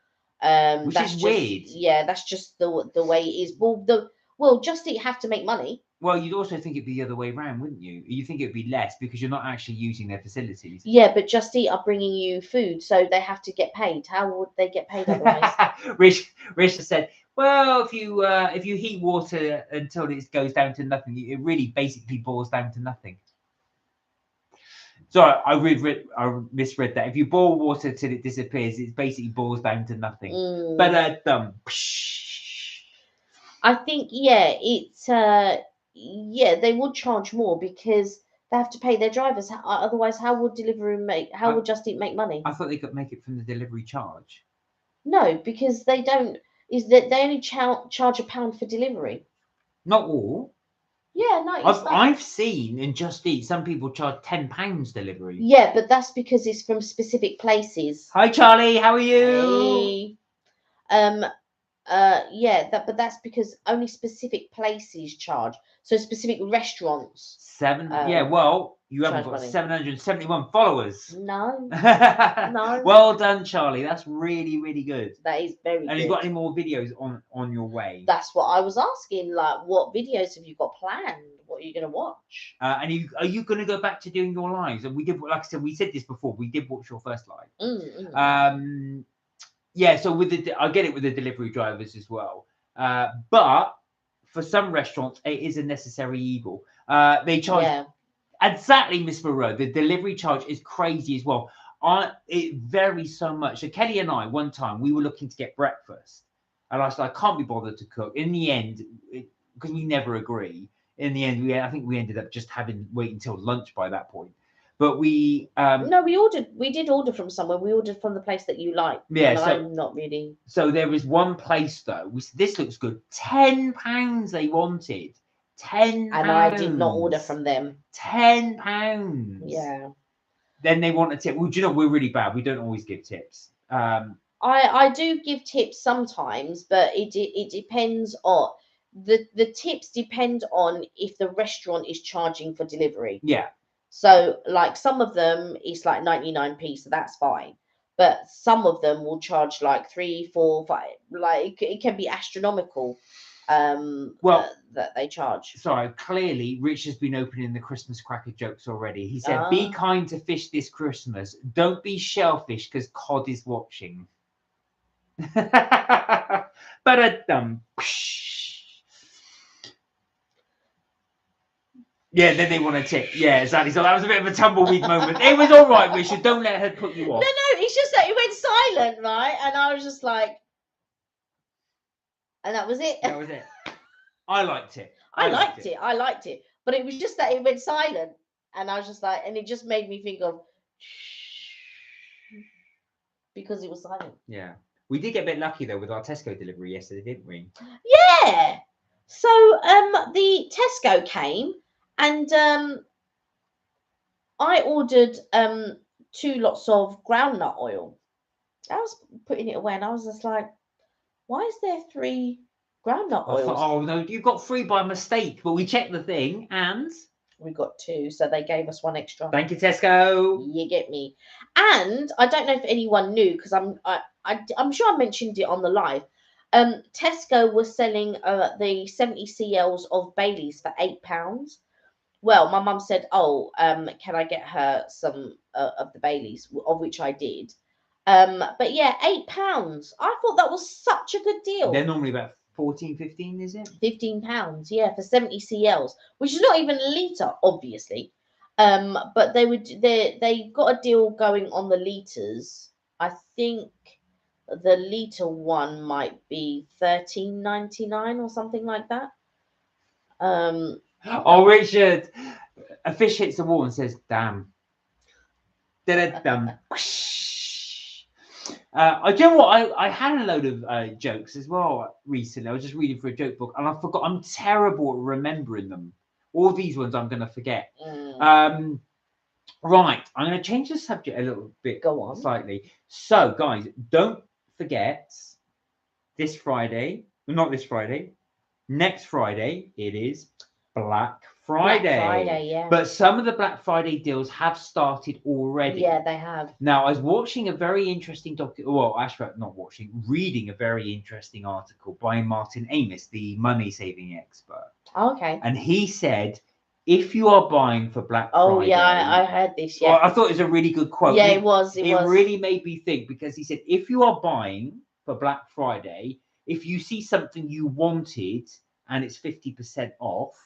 Which is weird. Yeah, that's just the way it is. Well, Just Eat have to make money. Well, you'd also think it'd be the other way around, wouldn't you? You think it'd be less because you're not actually using their facilities. Yeah, but Just Eat are bringing you food, so they have to get paid. How would they get paid otherwise? Rich said, well, if you heat water until it goes down to nothing, it really basically boils down to nothing. Sorry, I misread that. If you boil water till it disappears, it basically boils down to nothing. But I think they would charge more because they have to pay their drivers. Otherwise, how would would Just Eat make money? I thought they could make it from the delivery charge. No, because they don't. Is that they only charge £1 for delivery? Not all. Yeah, no. I've seen in Just Eat some people charge £10 delivery. Yeah, but that's because it's from specific places. Hi Charlie, how are you? Hey. But that's because only specific places charge. So specific restaurants. Well, you haven't got 771 followers. No. No. Well done, Charlie. That's really, really good. That is very good. And you got any more videos on your way? That's what I was asking. Like, what videos have you got planned? What are you going to watch? And are you going to go back to doing your lives? And we did, like I said, we said this before. We did watch your first live. Yeah, so I get it with the delivery drivers as well. But for some restaurants, it is a necessary evil. They charge exactly, Miss Moreau. The delivery charge is crazy as well. It varies so much. So Kelly and I, one time, we were looking to get breakfast, and I said I can't be bothered to cook. In the end, because we never agree. In the end, I think we ended up just waiting until lunch by that point. But we no, we did order from somewhere. We ordered from the place that you like. Yeah, so I'm not really. So there was one place though. We said, this looks good. £10 they wanted. £10. And I did not order from them. £10. Yeah. Then they want a tip. Well, do you know we're really bad? We don't always give tips. I do give tips sometimes, but it depends on the tips depend on if the restaurant is charging for delivery. Yeah. So like some of them it's like 99p, so that's fine. But some of them will charge like 3, 4, 5. Like it can be astronomical. That they charge. Sorry, clearly Rich has been opening the Christmas cracker jokes already. He said, "Be kind to fish this Christmas. Don't be shellfish because cod is watching." Yeah, then they want a tip. Yeah, exactly. So that was a bit of a tumbleweed moment. It was all right, Richard. Don't let her put you off. No, it's just that it went silent, right? And I was just like, and that was it. That was it. I liked it. I liked it. But it was just that it went silent. And I was just like, and it just made me think of because it was silent. Yeah. We did get a bit lucky though with our Tesco delivery yesterday, didn't we? Yeah. So the Tesco came and I ordered 2 lots of groundnut oil. I was putting it away and I was just like, why is there 3 groundnut oils? Oh no, you got 3 by mistake, but we checked the thing and we got 2, so they gave us 1 extra. Thank you, Tesco. You get me. And I don't know if anyone knew because I'm sure I mentioned it on the live. Tesco was selling the 70 cls of Baileys for £8. Well, my mum said, "Oh, can I get her some of the Baileys?" Of which I did. But yeah, £8. I thought that was such a good deal. They're normally about 14, 15, is it? £15, yeah, for 70 cls, which is not even a litre, obviously. But they got a deal going on the litres. I think the litre one might be £13.99 or something like that. Oh, Richard, a fish hits the wall and says, "Damn." Da-da-dum. I do you know what? I had a load of jokes as well recently. I was just reading through a joke book and I forgot. I'm terrible at remembering them. All these ones I'm going to forget. Right. I'm going to change the subject a little bit. Go on. Slightly. So, guys, don't forget this Friday. Not this Friday. Next Friday, it is Black Friday. Black Friday, yeah. But some of the Black Friday deals have started already. Yeah, they have. Now, I was watching a very interesting reading a very interesting article by Martin Amis, the money saving expert. Okay. And he said, if you are buying for Black Friday. Oh, yeah, I heard this. Yeah. Well, I thought it was a really good quote. Yeah, it was. It really made me think, because he said, if you are buying for Black Friday, if you see something you wanted and it's 50% off,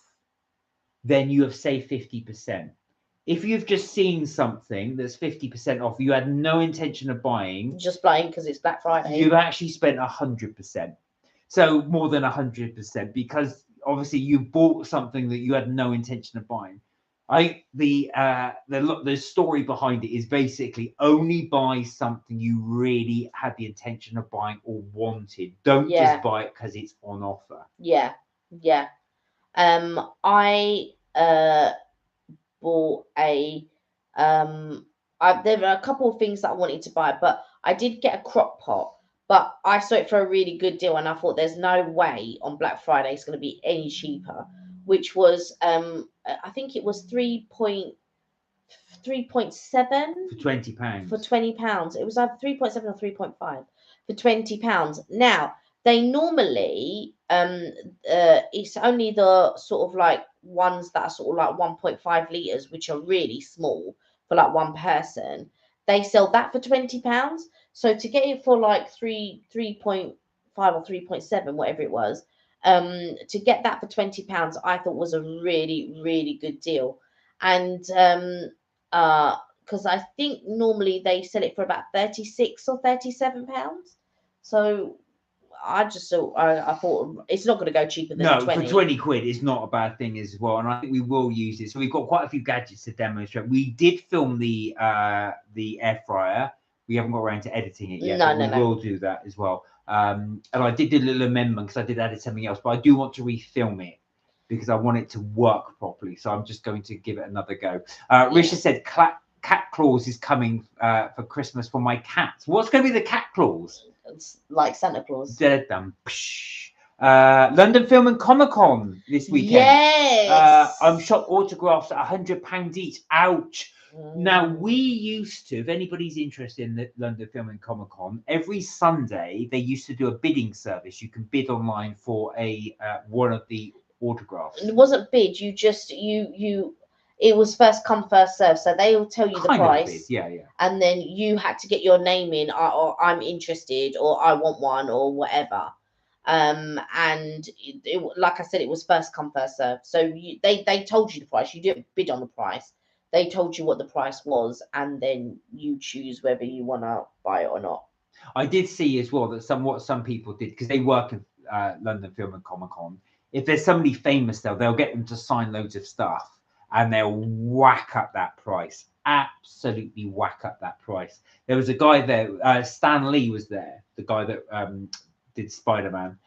then you have saved 50%. If you've just seen something that's 50% off, you had no intention of buying, just buying because it's Black Friday, you've actually spent 100%. So more than 100%, because obviously you bought something that you had no intention of buying. The story behind it is basically only buy something you really had the intention of buying or wanted. Don't just buy it because it's on offer. Yeah. I bought a there were a couple of things that I wanted to buy, but I did get a crock pot, but I saw it for a really good deal, and I thought there's no way on Black Friday it's going to be any cheaper, which was I think it was 3.7 for £20. For £20, it was either 3.7 or 3.5 for £20. Now they normally it's only the sort of like ones that are sort of like 1.5 liters, which are really small for like one person. They sell that for £20. So to get it for like 3.5 or 3.7, whatever it was, to get that for £20, I thought was a really, really good deal. And because I think normally they sell it for about 36 or 37 pounds. So I thought it's not going to go cheaper than 20. For 20 quid, it's not a bad thing as well. And I think we will use it. So we've got quite a few gadgets to demonstrate. We did film the air fryer. We haven't got around to editing it yet. No. We will do that as well. And I did do a little amendment because I did add something else, but I do want to refilm it because I want it to work properly. So I'm just going to give it another go. Richard said cat claws is coming for Christmas for my cats. What's going to be the cat claws? It's like Santa Claus. Dead them. London Film and Comic Con this weekend. Yes. I'm shot autographs at £100 each. Ouch. Now, we used to, if anybody's interested in the London Film and Comic Con, every Sunday they used to do a bidding service. You can bid online for one of the autographs. It wasn't bid. You just it was first come first serve. So they will tell you the price. Yeah. And then you had to get your name in, or I'm interested, or I want one, or whatever. And like I said, it was first come first serve. So they told you the price. You didn't bid on the price. They told you what the price was, and then you choose whether you want to buy it or not. I did see as well that what some people did, because they work in London Film and Comic Con. If there's somebody famous there, they'll get them to sign loads of stuff, and they'll whack up that price. Absolutely whack up that price. There was a guy there, Stan Lee was there, the guy that did Spider-Man.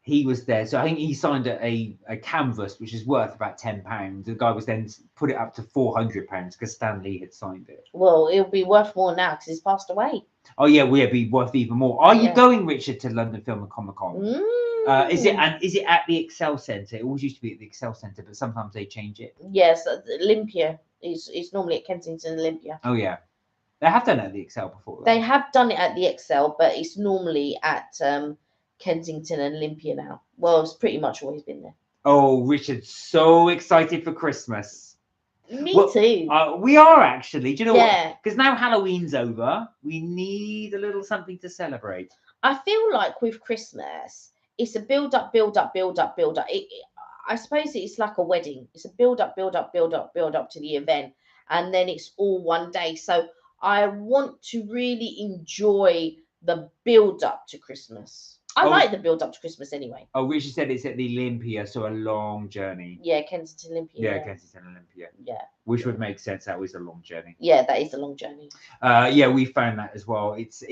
He was there, so I think he signed a canvas which is worth about £10. The guy was then put it up to £400 because Stan Lee had signed it. Well, it'll be worth more now because he's passed away. Oh yeah, will be worth even more. Are you going, Richard, to London Film and Comic Con? Is it at the Excel Centre? It always used to be at the Excel Centre, but sometimes they change it. Yes, Olympia. It's normally at Kensington Olympia. Oh yeah, they have done it at the Excel before. Though. They have done it at the Excel, but it's normally at Kensington and Olympia now. Well, it's pretty much always been there. Oh, Richard's so excited for Christmas. Me too. We are actually. Do you know what? Because now Halloween's over, we need a little something to celebrate. I feel like with Christmas, it's a build up. I suppose it's like a wedding. It's a build up to the event, and then it's all one day. So I want to really enjoy the build up to Christmas. I like the build up to Christmas anyway. Oh, Richard said it's at the Olympia, so a long journey. Yeah, Kensington Olympia. Yeah, Kensington Olympia. Yeah. Which would make sense. That was a long journey. Yeah, that is a long journey. Yeah, we found that as well. It's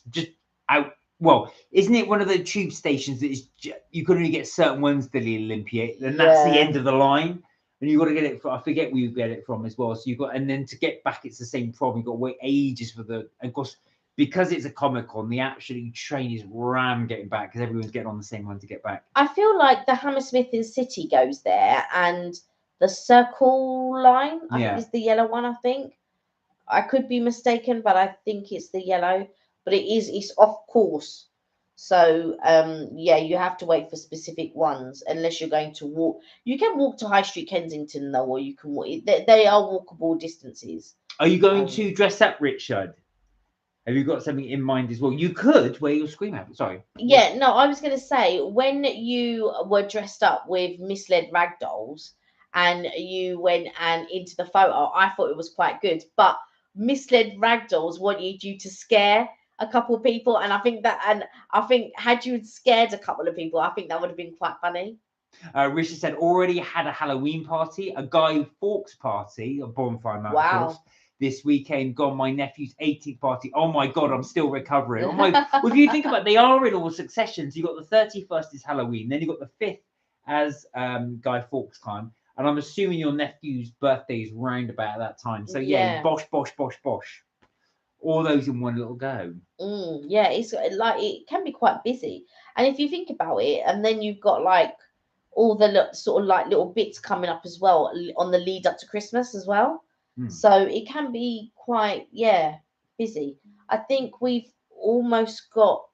just out. Well, isn't it one of the tube stations that is you can only get certain ones to the Olympia, and that's the end of the line. And you've got to get it from, I forget where you get it from as well. So you've got, and then to get back, it's the same problem. You've got to wait ages for and of course, because it's a Comic-Con, the actually train is ram getting back because everyone's getting on the same one to get back. I feel like the Hammersmith in City goes there, and the Circle line, I think is the yellow one, I think. I could be mistaken, but I think it's the yellow. But it's off course. So yeah, you have to wait for specific ones unless you're going to walk. You can walk to High Street Kensington though, or you can walk. They are walkable distances. Are you going to dress up, Richard? Have you got something in mind as well? You could wear your Scream outfit. Sorry. Yeah, no, I was going to say, when you were dressed up with misled ragdolls and you went and into the photo, I thought it was quite good. But misled ragdolls wanted you to scare a couple of people, and I think had you scared a couple of people, I think that would have been quite funny. Richard said already had a Halloween party, a Guy Fawkes party, a bonfire night. Wow. This weekend, gone my nephew's 18th party. Oh my God, I'm still recovering. Oh my! Well, if you think about it, they are in all successions. You got the 31st is Halloween, then you got the 5th as Guy Fawkes time, and I'm assuming your nephew's birthday is round about that time. So yeah, bosh, bosh, bosh, bosh. All those in one little go. Yeah, it's like it can be quite busy, and if you think about it, and then you've got like all the sort of like little bits coming up as well on the lead up to Christmas as well. So it can be quite busy. I think we've almost got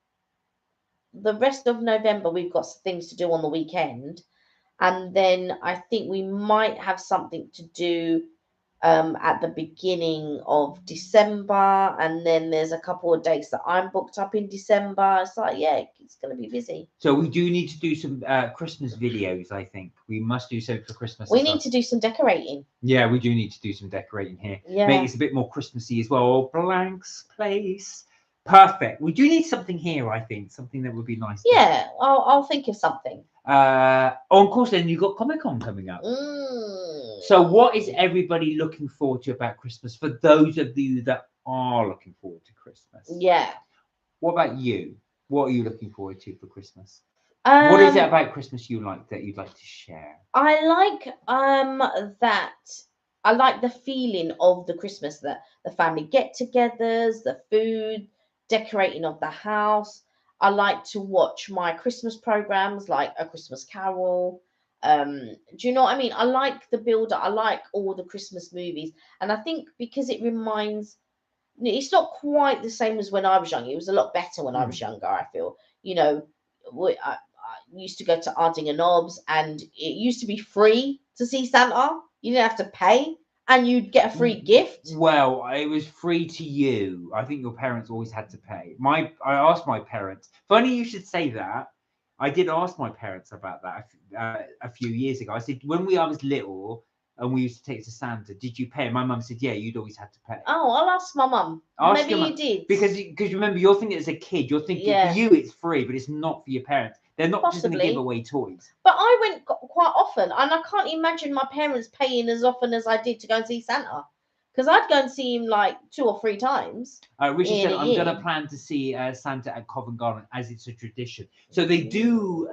the rest of November. We've got things to do on the weekend, and then I think we might have something to do at the beginning of December, and then there's a couple of dates that I'm booked up in December. It's like, yeah, it's going to be busy. So we do need to do some Christmas videos. I think we must do so for Christmas. We need to do some decorating. Yeah, we do need to do some decorating here. Yeah, make it a bit more Christmassy as well. Blank's place. Perfect. We do need something here, I think. Something that would be nice. Yeah, I'll think of something. Of course, then you've got Comic-Con coming up. So what is everybody looking forward to about Christmas? For those of you that are looking forward to Christmas. Yeah. What about you? What are you looking forward to for Christmas? What is it about Christmas you like that you'd like to share? I like I like the feeling of the Christmas, that the family get-togethers, the food, decorating of the house. I like to watch my Christmas programs like A Christmas Carol. Do you know what I mean? I like the build up. I like all the Christmas movies, and I think because it reminds, it's not quite the same as when I was young. It was a lot better when I was younger. I feel, I used to go to Arding and Knobs, and it used to be free to see Santa. You didn't have to pay, and you'd get a free gift. Well, it was free to you. I think your parents always had to pay. I asked my parents. Funny you should say that. I did ask my parents about that a few years ago. I said, when I was little and we used to take it to Santa, did you pay? And my mum said, yeah, you'd always had to pay. Oh, I'll ask my mum. Maybe you did. Because remember, you're thinking as a kid, you're thinking for you it's free, but it's not for your parents. They're not just going to give away toys. But I went quite often, and I can't imagine my parents paying as often as I did to go and see Santa. Because I'd go and see him like 2 or 3 times. Richard said, I'm going to plan to see Santa at Covent Garden as it's a tradition. So they do,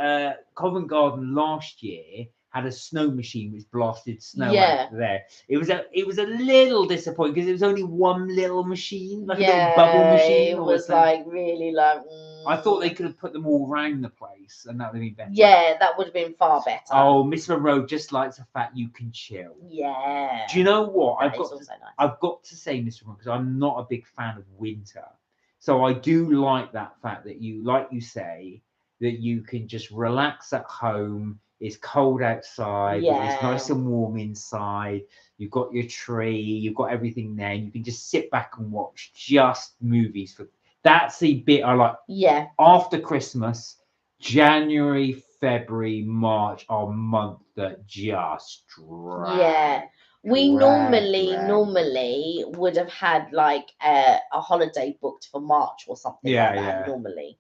Covent Garden last year had a snow machine which blasted snow out there. It was a little disappointing because it was only one little machine, like a little bubble machine. It was like really like. I thought they could have put them all around the place, and that would have been better. Yeah, that would have been far better. Oh, Miss Monroe just likes the fact you can chill. Yeah. Do you know what? I've got to say, Miss Monroe, because I'm not a big fan of winter, so I do like that fact that you, like you say, that you can just relax at home. It's cold outside, but it's nice and warm inside. You've got your tree, you've got everything there, and you can just sit back and watch just movies. That's the bit I like. Yeah. After Christmas, January, February, March are months that just drag. Yeah. We normally would have had like a holiday booked for March or something like that normally.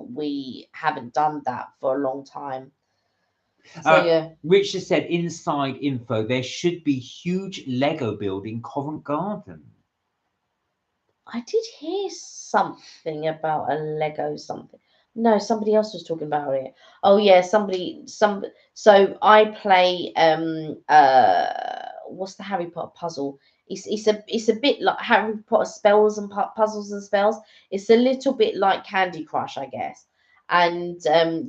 We haven't done that for a long time. So Richard said inside info, there should be huge Lego building Covent Garden. I did hear something about a Lego something. No, somebody else was talking about it. Oh yeah, so I play what's the Harry Potter puzzle? It's a bit like Harry Potter spells and puzzles and spells. It's a little bit like Candy Crush, I guess. And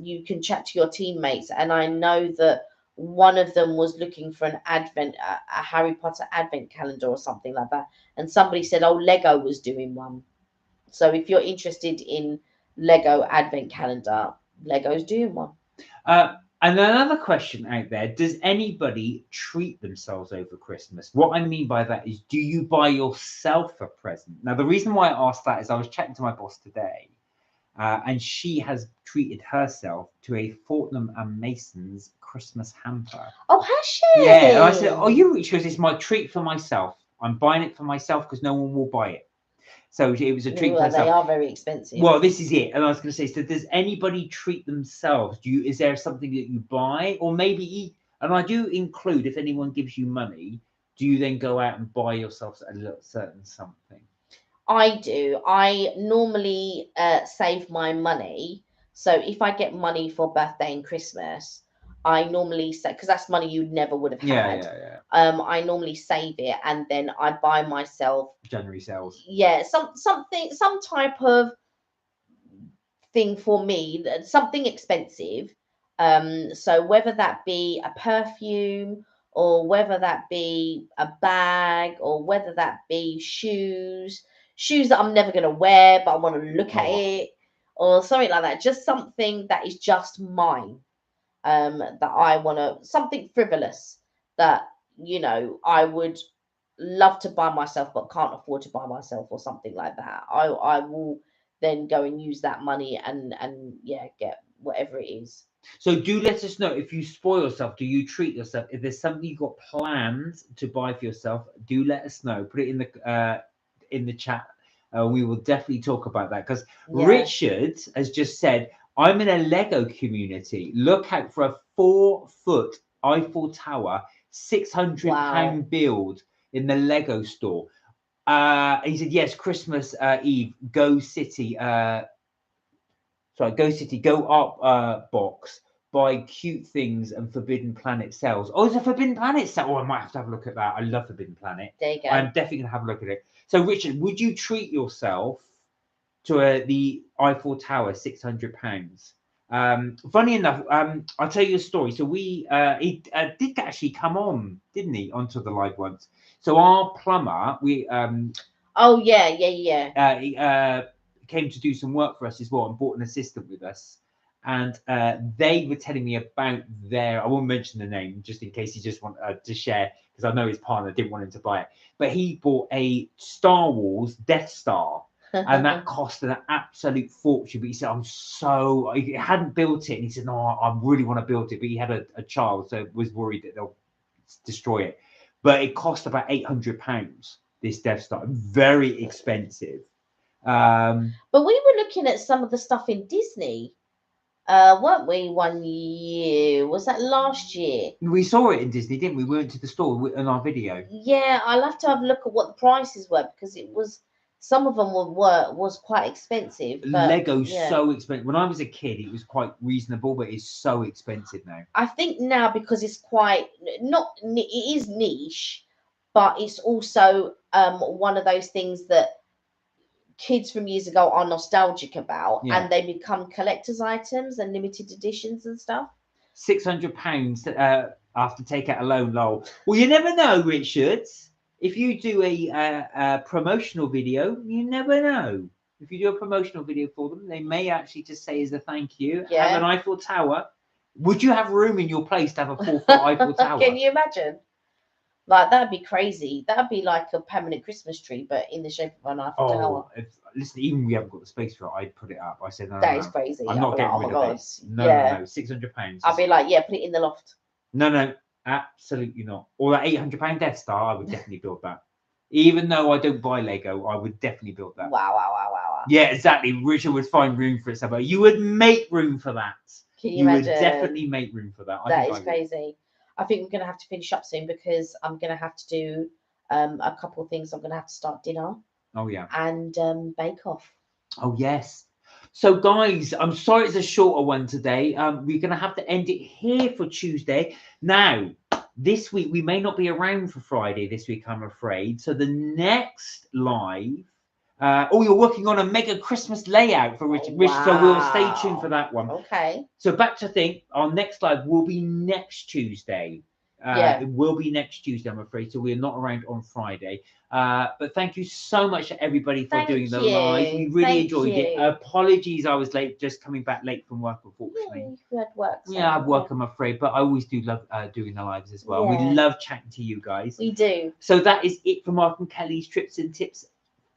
you can chat to your teammates. And I know that one of them was looking for an a Harry Potter advent calendar or something like that. And somebody said, oh, Lego was doing one. So if you're interested in Lego advent calendar, Lego's doing one. And another question out there, does anybody treat themselves over Christmas? What I mean by that is, do you buy yourself a present? Now, the reason why I asked that is I was chatting to my boss today, and she has treated herself to a Fortnum and Mason's Christmas hamper. Oh, has she? Yeah, and I said, oh, she goes, it's my treat for myself. I'm buying it for myself because no one will buy it. So it was a treat for herself. They are very expensive. Well, this is it. And I was going to say, so does anybody treat themselves? Is there something that you buy? Or maybe, and I do include, if anyone gives you money, do you then go out and buy yourself a little certain something? I do. I normally save my money. So if I get money for birthday and Christmas, I normally say, because that's money you never would have had. Yeah. I normally save it and then I buy myself January sales. Yeah, some type of thing for me, something expensive. So whether that be a perfume or whether that be a bag or whether that be shoes that I'm never going to wear, but I want to look at it or something like that. Just something that is just mine. That I want to, something frivolous that, I would love to buy myself, but can't afford to buy myself or something like that. I will then go and use that money and get whatever it is. So do let us know if you spoil yourself. Do you treat yourself? If there's something you've got planned to buy for yourself, do let us know. Put it in the chat. We will definitely talk about that because Richard has just said, I'm in a Lego community. Look out for a 4-foot Eiffel Tower, £600 build in the Lego store. He said, yes, Christmas Eve, Go City, Go Up box, buy cute things and Forbidden Planet sales. Oh, it's a Forbidden Planet sale. Oh, I might have to have a look at that. I love Forbidden Planet. There you go. I'm definitely going to have a look at it. So, Richard, would you treat yourself to the Eiffel Tower, £600? Funny enough, I'll tell you a story. So he did actually come on, didn't he, onto the live once. So our plumber, he came to do some work for us as well and brought an assistant with us. And they were telling me about I won't mention the name just in case he just wanted to share, because I know his partner didn't want him to buy it. But he bought a Star Wars Death Star. And that cost an absolute fortune. But he said, he hadn't built it. And he said, no, I really want to build it. But he had a child, so was worried that they'll destroy it. But it cost about £800, this Death Star. Very expensive. But we were looking at some of the stuff in Disney, weren't we, one year? Was that last year? We saw it in Disney, didn't we? We went to the store in our video. Yeah, I'll have to have a look at what the prices were because it was... Some of them was quite expensive. Lego's so expensive. When I was a kid, it was quite reasonable, but it's so expensive now. I think now because it's it is niche, but it's also one of those things that kids from years ago are nostalgic about, and they become collector's items and limited editions and stuff. £600 after takeout alone, lol. Well, you never know, Richard. If you do a promotional video, you never know. If you do a promotional video for them, they may actually just say as a thank you, have an Eiffel Tower. Would you have room in your place to have a 4-foot Eiffel Tower? Can you imagine? Like, that'd be crazy. That'd be like a permanent Christmas tree, but in the shape of an Eiffel Tower. Listen, even we haven't got the space for it, I'd put it up. I said, no, that is crazy. I'm not getting rid of this. No, £600. I'd be like, put it in the loft. No. Absolutely not. Or that £800 Death Star, I would definitely build that. Even though I don't buy Lego, I would definitely build that. Wow. Yeah, exactly. Richard would find room for it somewhere. You would make room for that. Can you imagine? Would definitely make room for that. That is crazy. I think we're going to have to finish up soon because I'm going to have to do a couple of things. I'm going to have to start dinner. Oh, yeah. And bake off. Oh, yes. So, guys, I'm sorry it's a shorter one today. We're going to have to end it here for Tuesday. Now, this week we may not be around for Friday this week, I'm afraid. So the next live, you're working on a mega Christmas layout for Richard. Wow. So we'll stay tuned for that one. Okay. So back to think, our next live will be next Tuesday. It will be next Tuesday, I'm afraid. So we're not around on Friday. But thank you so much to everybody for doing the live. We really enjoyed it. Apologies, I was late, just coming back late from work, unfortunately. You had work. So I have work, I'm afraid, but I always do love doing the lives as well. We love chatting to you guys. We do. So that is it for Mark and Kelly's Trips and Tips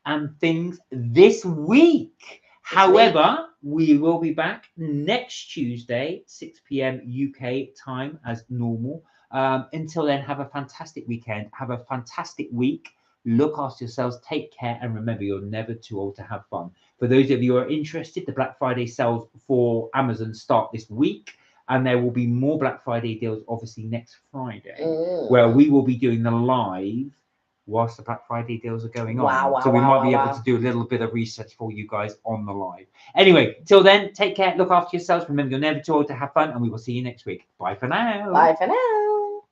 and Things this week. However, we will be back next Tuesday, 6 p.m. UK time as normal. Until then, have a fantastic weekend. Have a fantastic week. Look after yourselves. Take care. And remember, you're never too old to have fun. For those of you who are interested, the Black Friday sales for Amazon start this week. And there will be more Black Friday deals, obviously, next Friday, where we will be doing the live whilst the Black Friday deals are going on. So we might be able to do a little bit of research for you guys on the live. Anyway, till then, take care, look after yourselves. Remember, you're never too old to have fun, and we will see you next week. Bye for now. Bye for now.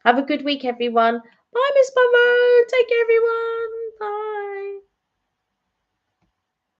Have a good week, everyone. Bye, Miss Bummer. Take care, everyone. Bye.